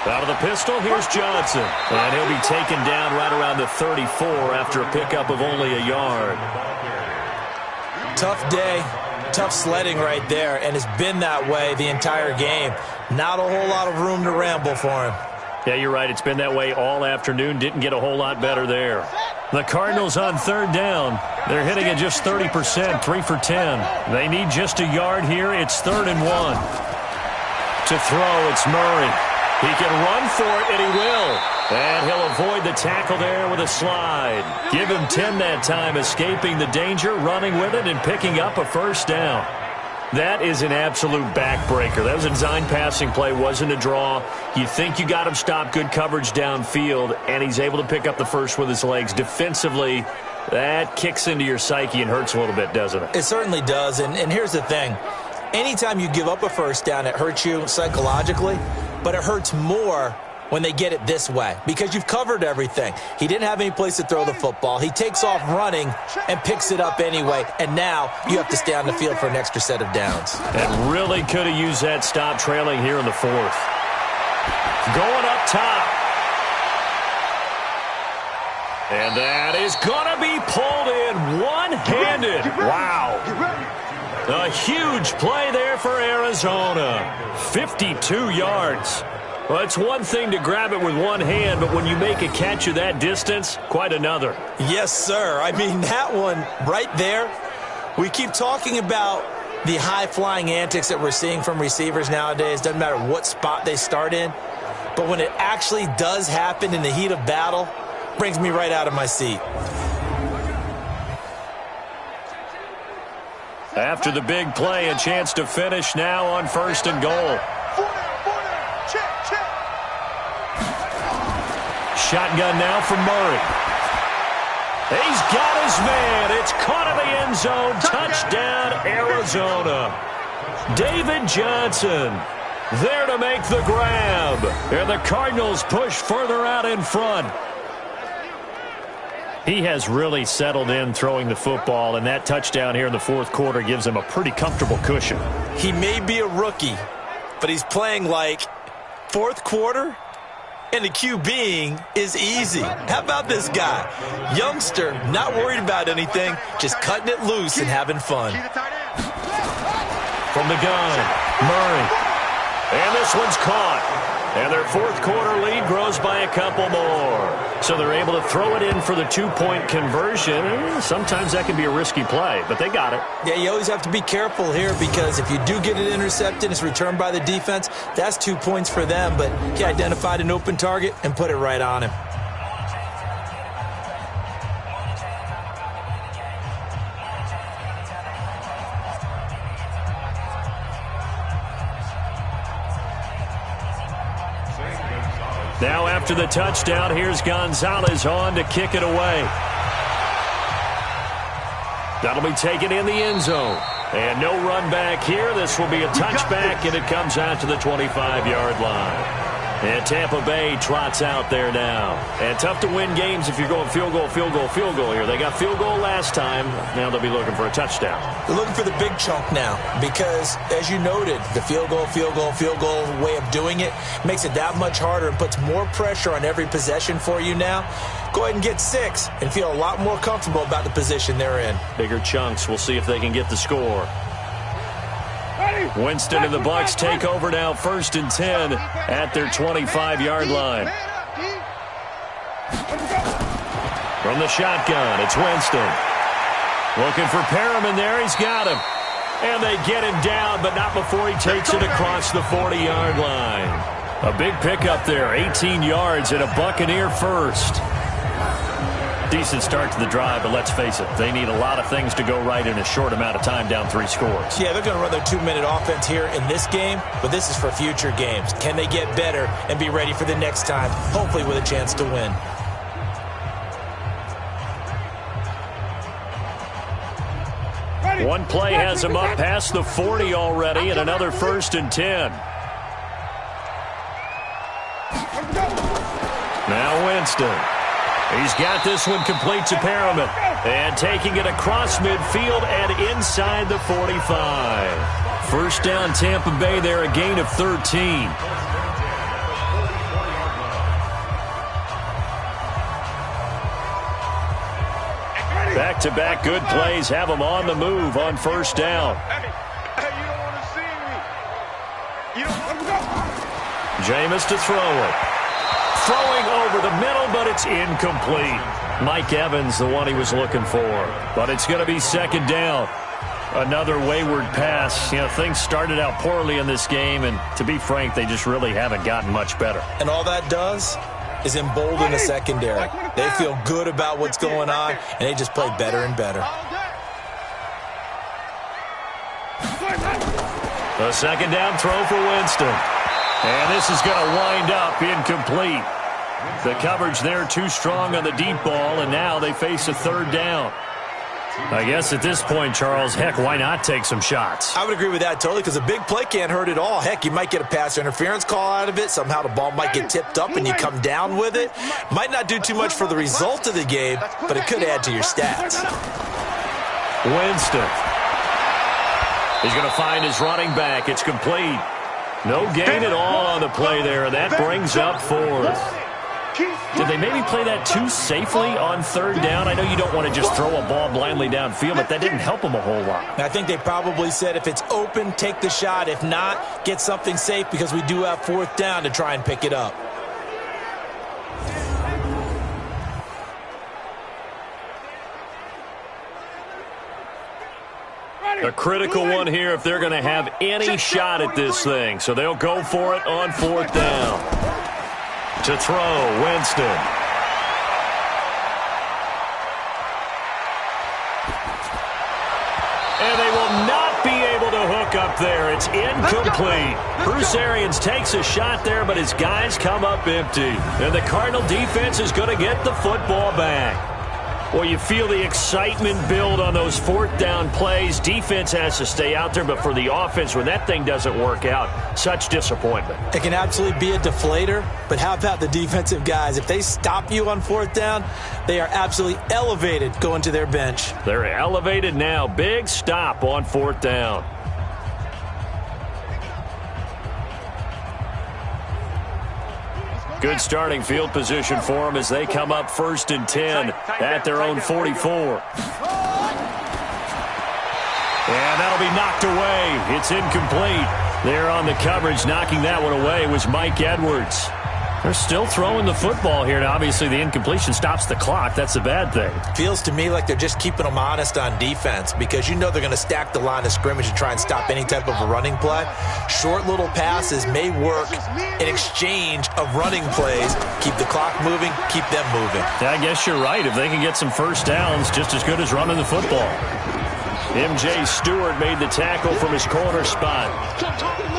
Out of the pistol, here's Johnson. And he'll be taken down right around the 34 after a pickup of only a yard. Tough day, tough sledding right there, and it's been that way the entire game. Not a whole lot of room to ramble for him. Yeah, you're right. It's been that way all afternoon. Didn't get a whole lot better there. The Cardinals on 3rd down. They're hitting at just 30%, 3 for 10. They need just a yard here. It's 3rd and 1. To throw, it's Murray. He can run for it, and he will. And he'll avoid the tackle there with a slide. Give him 10 that time, escaping the danger, running with it, and picking up a 1st down. That is an absolute backbreaker. That was a design passing play, wasn't a draw. You think you got him stopped, good coverage downfield, and he's able to pick up the 1st with his legs. Defensively, that kicks into your psyche and hurts a little bit, doesn't it? It certainly does, and here's the thing. Anytime you give up a 1st down, it hurts you psychologically, but it hurts more when they get it this way because you've covered everything. He didn't have any place to throw the football. He takes off running and picks it up anyway, and now you have to stay on the field for an extra set of downs. And really could have used that stop trailing here in the 4th. Going up top. And that is going to be pulled in one-handed. Wow. A huge play there for Arizona. 52 yards. Well, it's one thing to grab it with one hand, but when you make a catch of that distance, quite another. Yes, sir. I mean, that one right there, we keep talking about the high-flying antics that we're seeing from receivers nowadays. Doesn't matter what spot they start in. But when it actually does happen in the heat of battle, brings me right out of my seat. After the big play, a chance to finish now on 1st and goal. Shotgun now from Murray. He's got his man. It's caught in the end zone. Touchdown, Arizona. David Johnson there to make the grab. And the Cardinals push further out in front. He has really settled in throwing the football, and that touchdown here in the 4th quarter gives him a pretty comfortable cushion. He may be a rookie, but he's playing like 4th quarter, and the QBing is easy. How about this guy? Youngster, not worried about anything, just cutting it loose and having fun. From the gun, Murray. And this one's caught. And their 4th quarter lead grows by a couple more. So they're able to throw it in for the 2-point conversion. Sometimes that can be a risky play, but they got it. Yeah, you always have to be careful here because if you do get it intercepted, it's returned by the defense, that's 2 points for them. But he identified an open target and put it right on him. Now after the touchdown, here's Gonzalez on to kick it away. That'll be taken in the end zone. And no run back here. This will be a touchback, and it comes out to the 25-yard line. And Tampa Bay trots out there now. And tough to win games if you're going field goal, field goal, field goal here. They got field goal last time. Now they'll be looking for a touchdown. They're looking for the big chunk now because, as you noted, the field goal, field goal, field goal way of doing it makes it that much harder and puts more pressure on every possession for you now. Go ahead and get 6 and feel a lot more comfortable about the position they're in. Bigger chunks. We'll see if they can get the score. Winston and the Bucs take over now, 1st and 10 at their 25-yard line. From the shotgun, it's Winston. Looking for Perriman there. He's got him. And they get him down, but not before he takes it across the 40-yard line. A big pickup there, 18 yards and a Buccaneer first. Decent start to the drive, but let's face it, they need a lot of things to go right in a short amount of time, down 3 scores. Yeah, they're going to run their 2-minute offense here in this game, but this is for future games. Can they get better and be ready for the next time, hopefully with a chance to win? One play has him up past the 40 already, and another 1st and 10. Now Winston. He's got this one complete to Perriman. And taking it across midfield and inside the 45. First down Tampa Bay there, a gain of 13. Back-to-back good plays have them on the move on 1st down. Jameis to throw it. Throwing over the middle, but it's incomplete. Mike Evans, the one he was looking for. But it's going to be 2nd down. Another wayward pass. You know, things started out poorly in this game, and to be frank, they just really haven't gotten much better. And all that does is embolden the secondary. They feel good about what's going on, and they just play better and better. The 2nd down throw for Winston. And this is going to wind up incomplete. The coverage there too strong on the deep ball, and now they face a 3rd down. I guess at this point, Charles, heck, why not take some shots? I would agree with that totally because a big play can't hurt at all. Heck, you might get a pass interference call out of it. Somehow the ball might get tipped up and you come down with it. Might not do too much for the result of the game, but it could add to your stats. Winston. He's going to find his running back. It's complete. No gain at all on the play there, and that brings up 4th. Did they maybe play that too safely on 3rd down? I know you don't want to just throw a ball blindly downfield, but that didn't help them a whole lot. I think they probably said if it's open, take the shot. If not, get something safe because we do have 4th down to try and pick it up. A critical one here if they're going to have any shot at this thing. So they'll go for it on 4th down. To throw, Winston. And they will not be able to hook up there. It's incomplete. Bruce Arians takes a shot there, but his guys come up empty. And the Cardinal defense is going to get the football back. Well, you feel the excitement build on those 4th down plays. Defense has to stay out there, but for the offense, when that thing doesn't work out, such disappointment. It can absolutely be a deflator, but how about the defensive guys? If they stop you on 4th down, they are absolutely elevated going to their bench. They're elevated now. Big stop on 4th down. Good starting field position for them as they come up 1st and 10 at their own 44. And that'll be knocked away. It's incomplete. There on the coverage, knocking that one away was Mike Edwards. They're still throwing the football here. Now, obviously, the incompletion stops the clock. That's a bad thing. Feels to me like they're just keeping them honest on defense because you know they're going to stack the line of scrimmage and try and stop any type of a running play. Short little passes may work in exchange of running plays. Keep the clock moving, keep them moving. Yeah, I guess you're right. If they can get some 1st downs, just as good as running the football. M.J. Stewart made the tackle from his corner spot.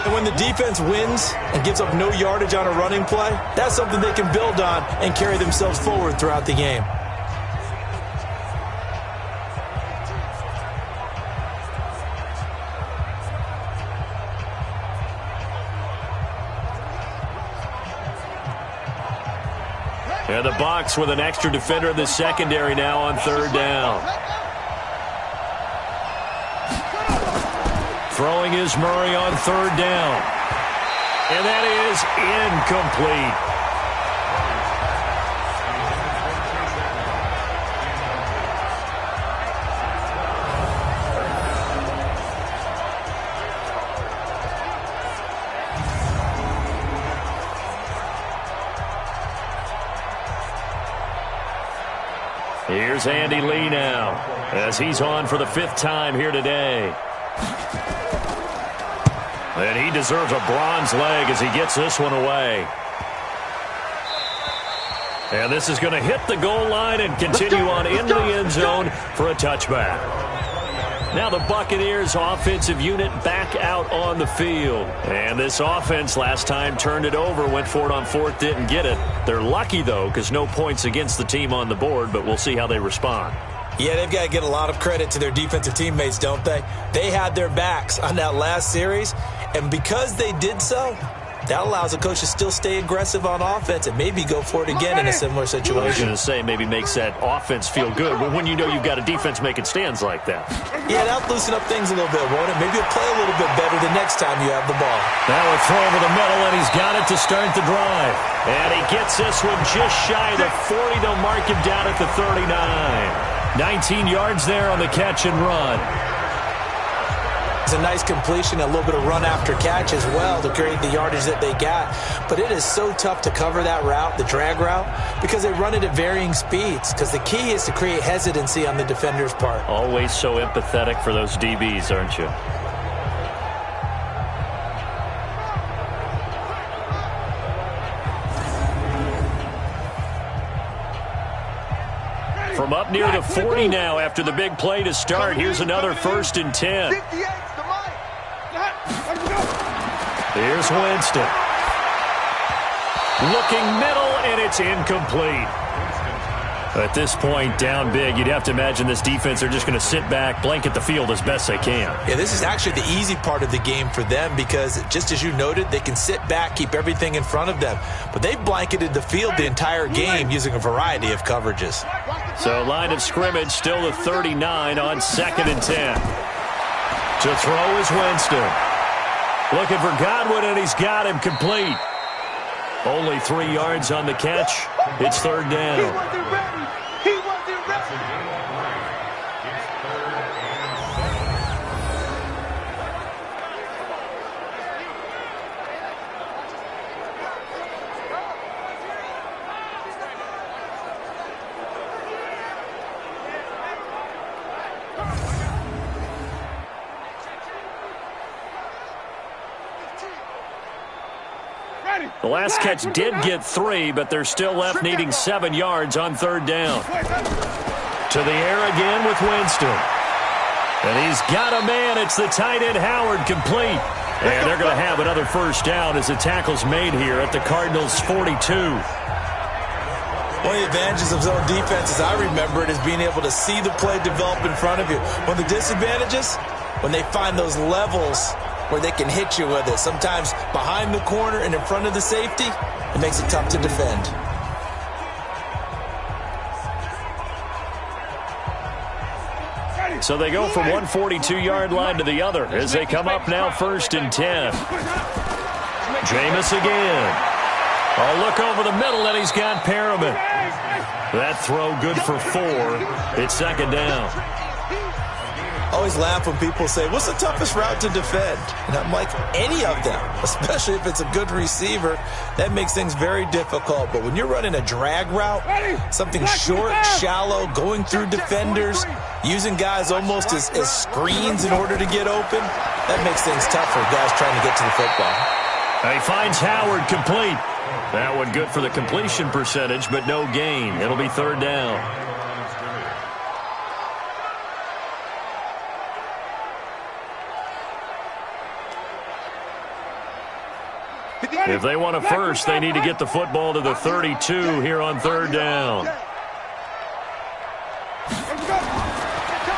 And when the defense wins and gives up no yardage on a running play, that's something they can build on and carry themselves forward throughout the game. And the Bucs with an extra defender in the secondary now on third down. Throwing is Murray on third down. And that is incomplete. Here's Andy Lee now, as he's on for the 5th time here today. And he deserves a bronze leg as he gets this one away. And this is going to hit the goal line and continue on into the end zone for a touchback. Now the Buccaneers offensive unit back out on the field. And this offense last time turned it over, went for it on 4th, didn't get it. They're lucky, though, because no points against the team on the board, but we'll see how they respond. Yeah, they've got to get a lot of credit to their defensive teammates, don't they? They had their backs on that last series, and because they did so, that allows the coach to still stay aggressive on offense and maybe go for it again in a similar situation. I was going to say maybe makes that offense feel good, but when you know you've got a defense making stands like that. Yeah, that'll loosen up things a little bit, won't it? Maybe you'll play a little bit better the next time you have the ball. Now a throw over the middle, and he's got it to start the drive. And he gets this one just shy of the 40. They'll mark him down at the 39. 19 yards there on the catch and run. It's a nice completion, a little bit of run after catch as well to create the yardage that they got. But it is so tough to cover that route, the drag route, because they run it at varying speeds. Because the key is to create hesitancy on the defender's part. Always so empathetic for those DBs, aren't you? From up near the 40 now after the big play to start. Here's another 1st and 10. Here's Winston. Looking middle, and it's incomplete. At this point, down big, you'd have to imagine this defense are just going to sit back, blanket the field as best they can. Yeah, this is actually the easy part of the game for them because, just as you noted, they can sit back, keep everything in front of them. But they've blanketed the field the entire game using a variety of coverages. So line of scrimmage still the 39 on 2nd and 10. To throw is Winston. Looking for Godwin, and he's got him complete. Only 3 yards on the catch. It's 3rd down. He wasn't ready. He wasn't ready. The last catch did get 3, but they're still left needing 7 yards on 3rd down. To the air again with Winston. And he's got a man. It's the tight end Howard complete. And they're going to have another 1st down as the tackle's made here at the Cardinals' 42. One of the advantages of zone defense, as I remember it, is being able to see the play develop in front of you. One of the disadvantages, when they find those levels where they can hit you with it. Sometimes behind the corner and in front of the safety, it makes it tough to defend. So they go from one 42-yard line to the other as they come up now 1st and 10. Jameis again. A look over the middle, and he's got Perriman. That throw good for 4. It's 2nd down. Always laugh when people say, what's the toughest route to defend? And I'm like, any of them, especially if it's a good receiver. That makes things very difficult. But when you're running a drag route, something short, shallow, going through defenders, using guys almost as screens in order to get open, that makes things tough for guys trying to get to the football. He finds Howard complete. That one good for the completion percentage, but no gain. It'll be 3rd down. If they want a 1st, they need to get the football to the 32 here on 3rd down.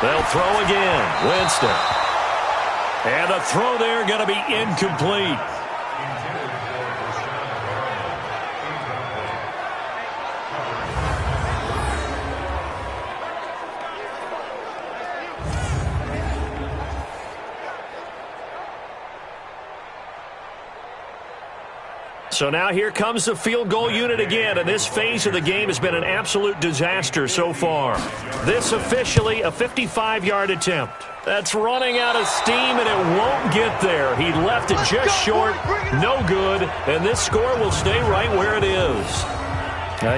They'll throw again. Winston. And the throw there going to be incomplete. So now here comes the field goal unit again, and this phase of the game has been an absolute disaster so far. This officially a 55-yard attempt. That's running out of steam, and it won't get there. He left it just short, no good, and this score will stay right where it is.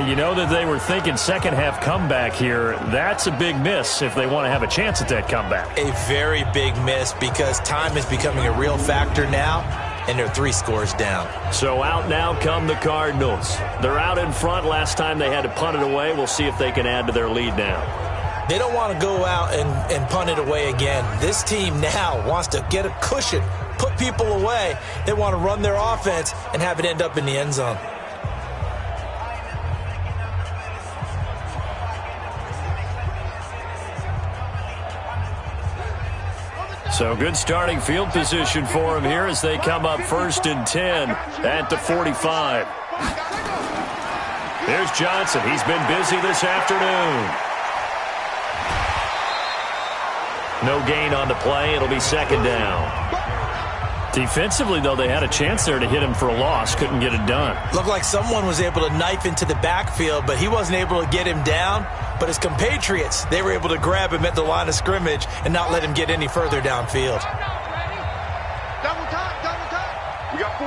You know that they were thinking second-half comeback here. That's a big miss if they want to have a chance at that comeback. A very big miss because time is becoming a real factor now, and they're 3 scores down. So out now come the Cardinals. They're out in front. Last time they had to punt it away. We'll see if they can add to their lead now. They don't want to go out and punt it away again. This team now wants to get a cushion, put people away. They want to run their offense and have it end up in the end zone. So good starting field position for him here as they come up 1st and 10 at the 45. Here's Johnson. He's been busy this afternoon. No gain on the play. It'll be 2nd down. Defensively, though, they had a chance there to hit him for a loss. Couldn't get it done. Looked like someone was able to knife into the backfield, but he wasn't able to get him down. But his compatriots, they were able to grab him at the line of scrimmage and not let him get any further downfield. Double time. We got 4.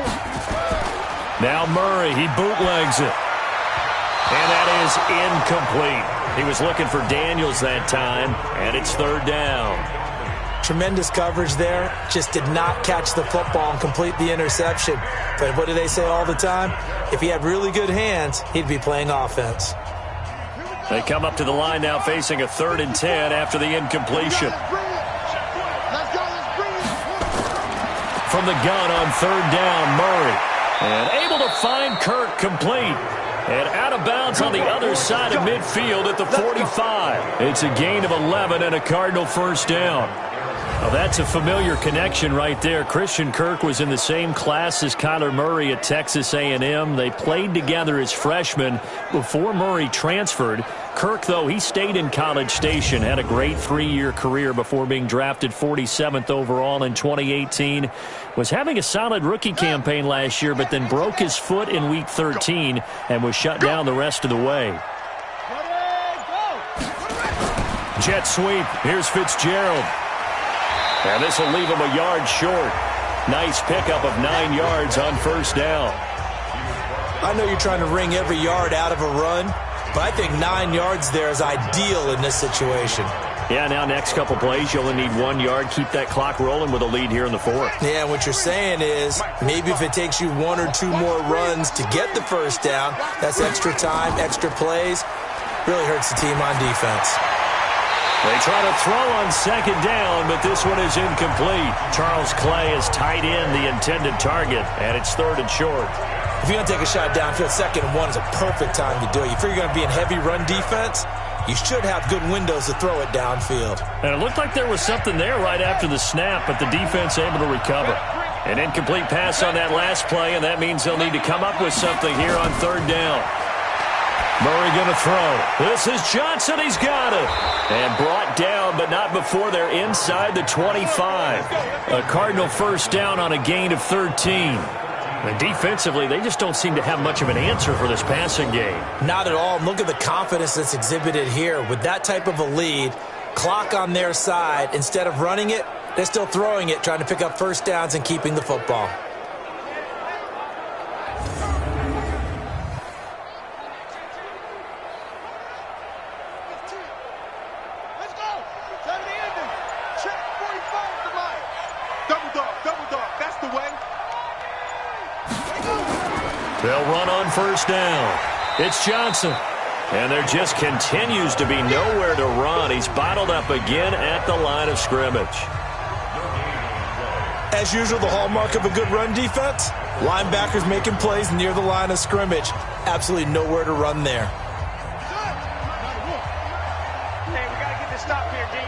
Now Murray, he bootlegs it. And that is incomplete. He was looking for Daniels that time, and it's 3rd down. Tremendous coverage there. Just did not catch the football and complete the interception. But what do they say all the time? If he had really good hands, he'd be playing offense. They come up to the line now facing a 3rd and 10 after the incompletion. From the gun on 3rd down, Murray. And able to find Kirk complete. And out of bounds on the other side of midfield at the 45. It's a gain of 11 and a Cardinal 1st down. Well, that's a familiar connection right there. Christian Kirk was in the same class as Kyler Murray at Texas A&M. They played together as freshmen before Murray transferred. Kirk, though, he stayed in College Station, had a great 3-year career before being drafted 47th overall in 2018. Was having a solid rookie campaign last year, but then broke his foot in Week 13 and was shut down the rest of the way. Jet sweep. Here's Fitzgerald. And this will leave him a yard short. Nice pickup of 9 yards on 1st down. I know you're trying to wring every yard out of a run, but I think 9 yards there is ideal in this situation. Yeah, now next couple plays, you only need 1 yard. Keep that clock rolling with a lead here in the 4th. Yeah, what you're saying is maybe if it takes you 1 or 2 more runs to get the 1st down, that's extra time, extra plays. Really hurts the team on defense. They try to throw on 2nd down, but this one is incomplete. Charles Clay has tied in the intended target, and it's 3rd and short. If you're going to take a shot downfield, 2nd and 1 is a perfect time to do it. You figure you're going to be in heavy run defense, you should have good windows to throw it downfield. And it looked like there was something there right after the snap, but the defense able to recover. An incomplete pass on that last play, and that means they'll need to come up with something here on 3rd down. Murray going to throw. This is Johnson. He's got it. And brought down, but not before they're inside the 25. A Cardinal 1st down on a gain of 13. And defensively, they just don't seem to have much of an answer for this passing game. Not at all. Look at the confidence that's exhibited here. With that type of a lead, clock on their side, instead of running it, they're still throwing it, trying to pick up 1st downs and keeping the football. They'll run on 1st down. It's Johnson. And there just continues to be nowhere to run. He's bottled up again at the line of scrimmage. As usual, the hallmark of a good run defense, linebackers making plays near the line of scrimmage. Absolutely nowhere to run there. Hey, we got to get this stop here, D.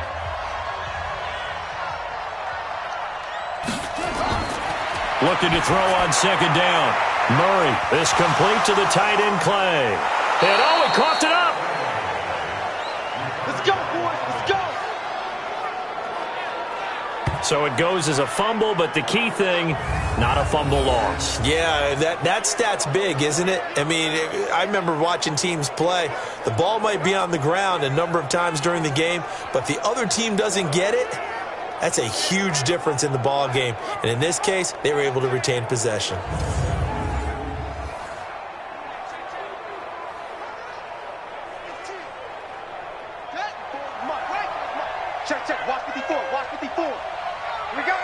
Looking to throw on 2nd down. Murray, this complete to the tight end Clay. And oh, he coughed it up. Let's go, boys. Let's go. So it goes as a fumble, but the key thing, not a fumble loss. Yeah, that stat's big, isn't it? I mean, I remember watching teams play. The ball might be on the ground a number of times during the game, but the other team doesn't get it. That's a huge difference in the ball game. And in this case, they were able to retain possession. Check. Watch 54. Watch 54. Here we go.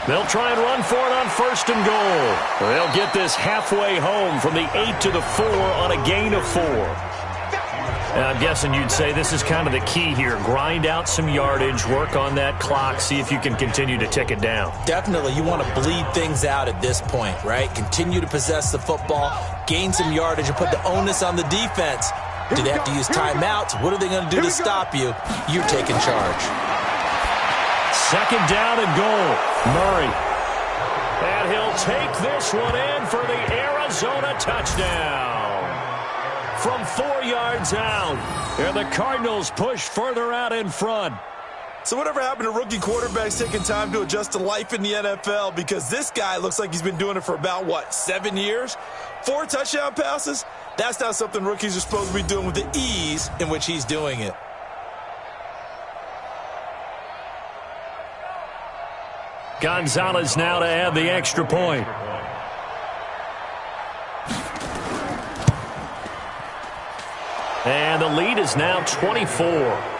They'll try and run for it on 1st and goal. They'll get this halfway home from the 8 to the 4 on a gain of 4. And I'm guessing you'd say this is kind of the key here. Grind out some yardage, work on that clock, see if you can continue to tick it down. Definitely, you want to bleed things out at this point, right? Continue to possess the football, gain some yardage, and put the onus on the defense. Do they have to use timeouts? What are they going to do to stop you? You're taking charge. 2nd down and goal. Murray. And he'll take this one in for the Arizona touchdown. From 4 yards out. And the Cardinals push further out in front. So whatever happened to rookie quarterbacks taking time to adjust to life in the NFL? Because this guy looks like he's been doing it for about, 7 years? 4 touchdown passes? That's not something rookies are supposed to be doing with the ease in which he's doing it. Gonzalez now to add the extra point. And the lead is now 24.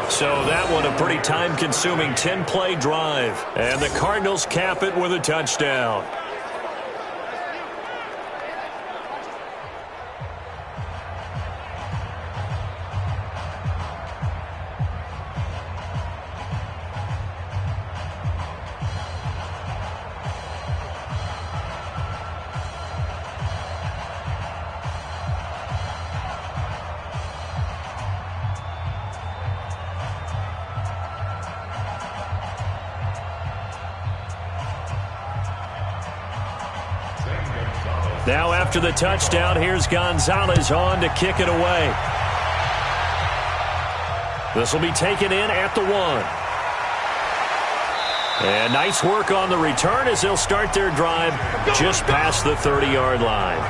So that one a pretty time-consuming 10-play drive. And the Cardinals cap it with a touchdown. Now after the touchdown, here's Gonzalez on to kick it away. This will be taken in at the 1. And nice work on the return as they'll start their drive just past the 30-yard line.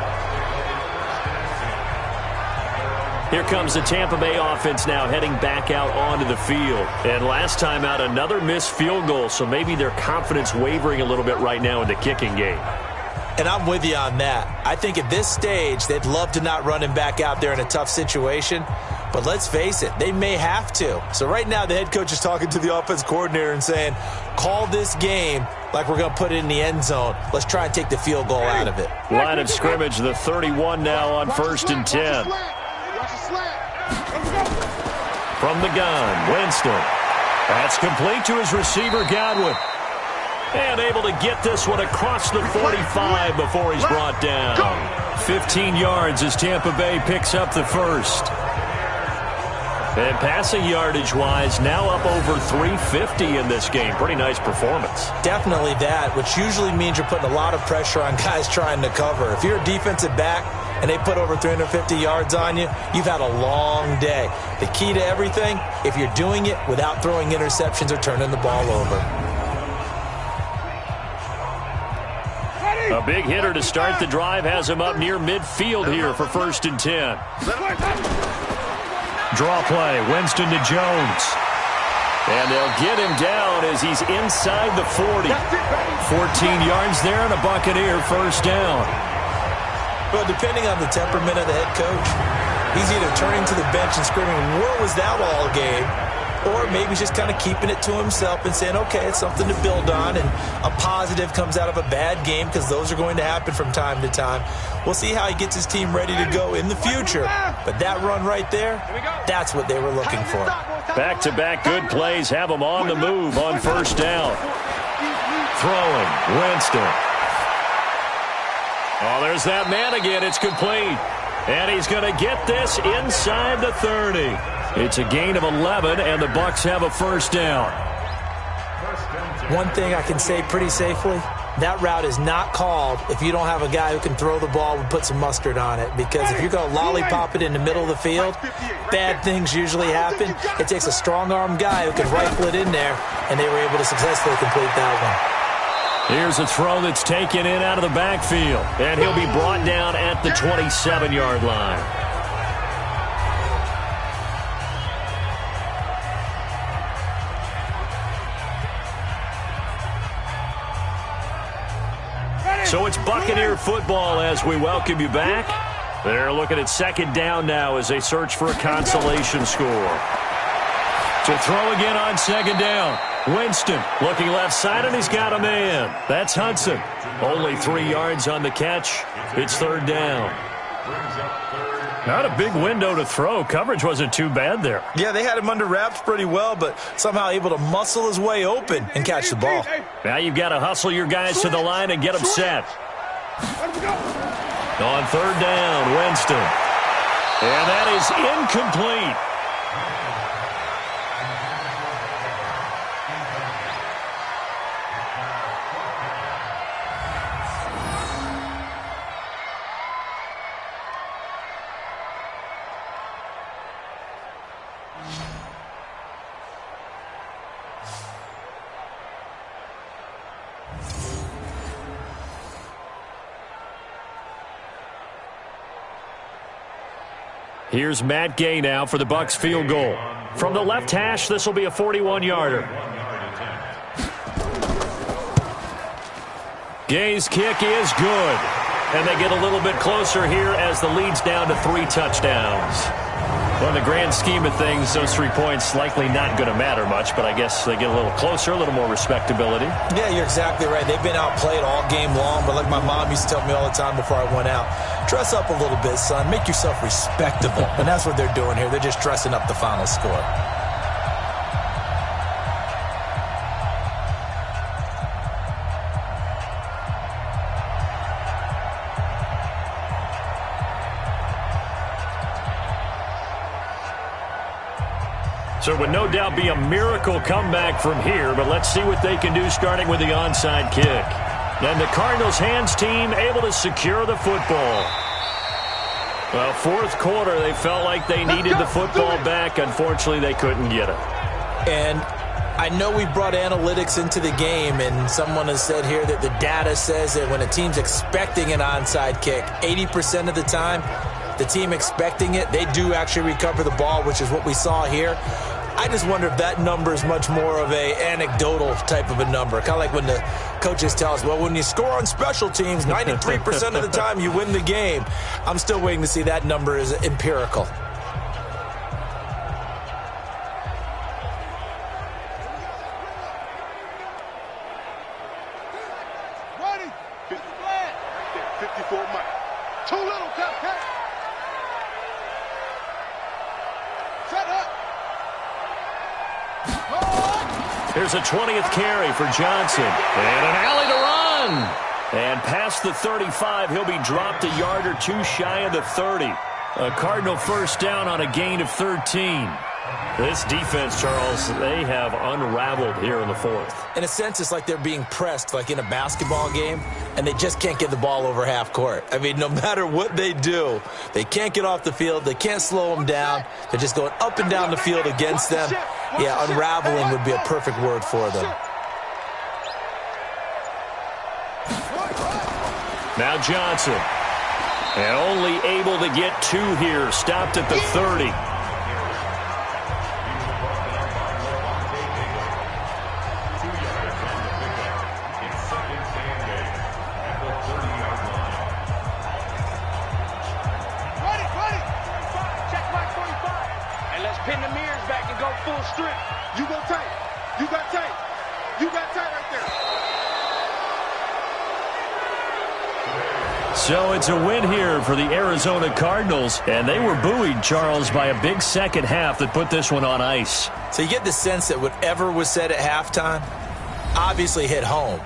Here comes the Tampa Bay offense now heading back out onto the field. And last time out, another missed field goal, so maybe their confidence wavering a little bit right now in the kicking game. And I'm with you on that. I think at this stage, they'd love to not run him back out there in a tough situation. But let's face it, they may have to. So right now, the head coach is talking to the offense coordinator and saying, call this game like we're going to put it in the end zone. Let's try and take the field goal out of it. Line of scrimmage, the 31 now on 1st and 10. From the gun, Winston. That's complete to his receiver, Godwin. And able to get this one across the 45 before he's brought down. 15 yards as Tampa Bay picks up the first. And passing yardage-wise, now up over 350 in this game. Pretty nice performance. Definitely that, which usually means you're putting a lot of pressure on guys trying to cover. If you're a defensive back and they put over 350 yards on you, you've had a long day. The key to everything, if you're doing it without throwing interceptions or turning the ball over. A big hitter to start the drive has him up near midfield here for 1st and 10. Draw play, Winston to Jones. And they'll get him down as he's inside the 40. 14 yards there and a Buccaneer 1st down. Well, depending on the temperament of the head coach, he's either turning to the bench and screaming, where was that all game? Or maybe he's just kind of keeping it to himself and saying, okay, it's something to build on, and a positive comes out of a bad game because those are going to happen from time to time. We'll see how he gets his team ready to go in the future. But that run right there, that's what they were looking for. Back-to-back good plays have him on the move on 1st down. Throwing, Winston. Oh, there's that man again. It's complete. And he's going to get this inside the 30. It's a gain of 11, and the Bucs have a 1st down. One thing I can say pretty safely, that route is not called if you don't have a guy who can throw the ball and put some mustard on it. Because if you're going to lollipop it in the middle of the field, bad things usually happen. It takes a strong-arm guy who can rifle it in there, and they were able to successfully complete that one. Here's a throw that's taken in out of the backfield, and he'll be brought down at the 27-yard line. So it's Buccaneer football as we welcome you back. They're looking at second down now as they search for a consolation score. To throw again on second down. Winston looking left side, and he's got a man. That's Hudson. Only 3 yards on the catch. It's third down. Not a big window to throw. Coverage wasn't too bad there. Yeah, they had him under wraps pretty well, but somehow able to muscle his way open and catch the ball. Now you've got to hustle your guys to the line and get them set. On third down, Winston. And that is incomplete. Here's Matt Gay now for the Bucs field goal. From the left hash, this will be a 41-yarder. Gay's kick is good. And they get a little bit closer here as the lead's down to 3 touchdowns. Well, in the grand scheme of things, those 3 points likely not going to matter much, but I guess they get a little closer, a little more respectability. Yeah, you're exactly right. They've been outplayed all game long, but like my mom used to tell me all the time before I went out, dress up a little bit, son. Make yourself respectable. And that's what they're doing here. They're just dressing up the final score. So it would no doubt be a miracle comeback from here, but let's see what they can do starting with the onside kick. And the Cardinals hands team able to secure the football. Well, fourth quarter, they felt like they needed the football back. Unfortunately, they couldn't get it. And I know we brought analytics into the game, and someone has said here that the data says that when a team's expecting an onside kick, 80% of the time, the team expecting it, they do actually recover the ball, which is what we saw here. I just wonder if that number is much more of a anecdotal type of a number. Kind of like when the coaches tell us, well, when you score on special teams, 93% of the time you win the game. I'm still waiting to see that number is empirical. Ready? 54 Mike. Too little, Captain. Set up. Here's a 20th carry for Johnson. And an alley to run. And past the 35, he'll be dropped a yard or 2 shy of the 30. A Cardinal first down on a gain of 13. This defense, Charles, they have unraveled here in the fourth. In a sense, it's like they're being pressed like in a basketball game, and they just can't get the ball over half court. I mean, no matter what they do, they can't get off the field. They can't slow them down. They're just going up and down the field against them. Yeah, unraveling would be a perfect word for them. Now Johnson. And only able to get 2 here. Stopped at the 30. Pin the mirrors back and go full strength. You go tight. You got tight. You got tight right there. So it's a win here for the Arizona Cardinals, and they were buoyed, Charles, by a big second half that put this one on ice. So you get the sense that whatever was said at halftime obviously hit home.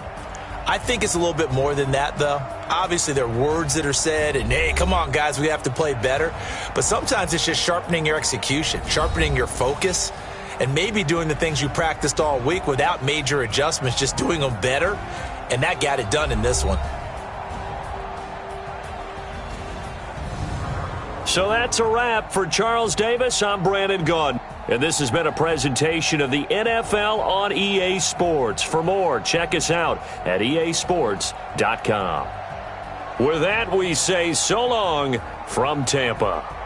I think it's a little bit more than that, though. Obviously, there are words that are said, and, hey, come on, guys, we have to play better. But sometimes it's just sharpening your execution, sharpening your focus, and maybe doing the things you practiced all week without major adjustments, just doing them better. and that got it done in this one. So that's a wrap for Charles Davis. I'm Brandon Gaudin. And this has been a presentation of the NFL on EA Sports. For more, check us out at easports.com. With that, we say so long from Tampa.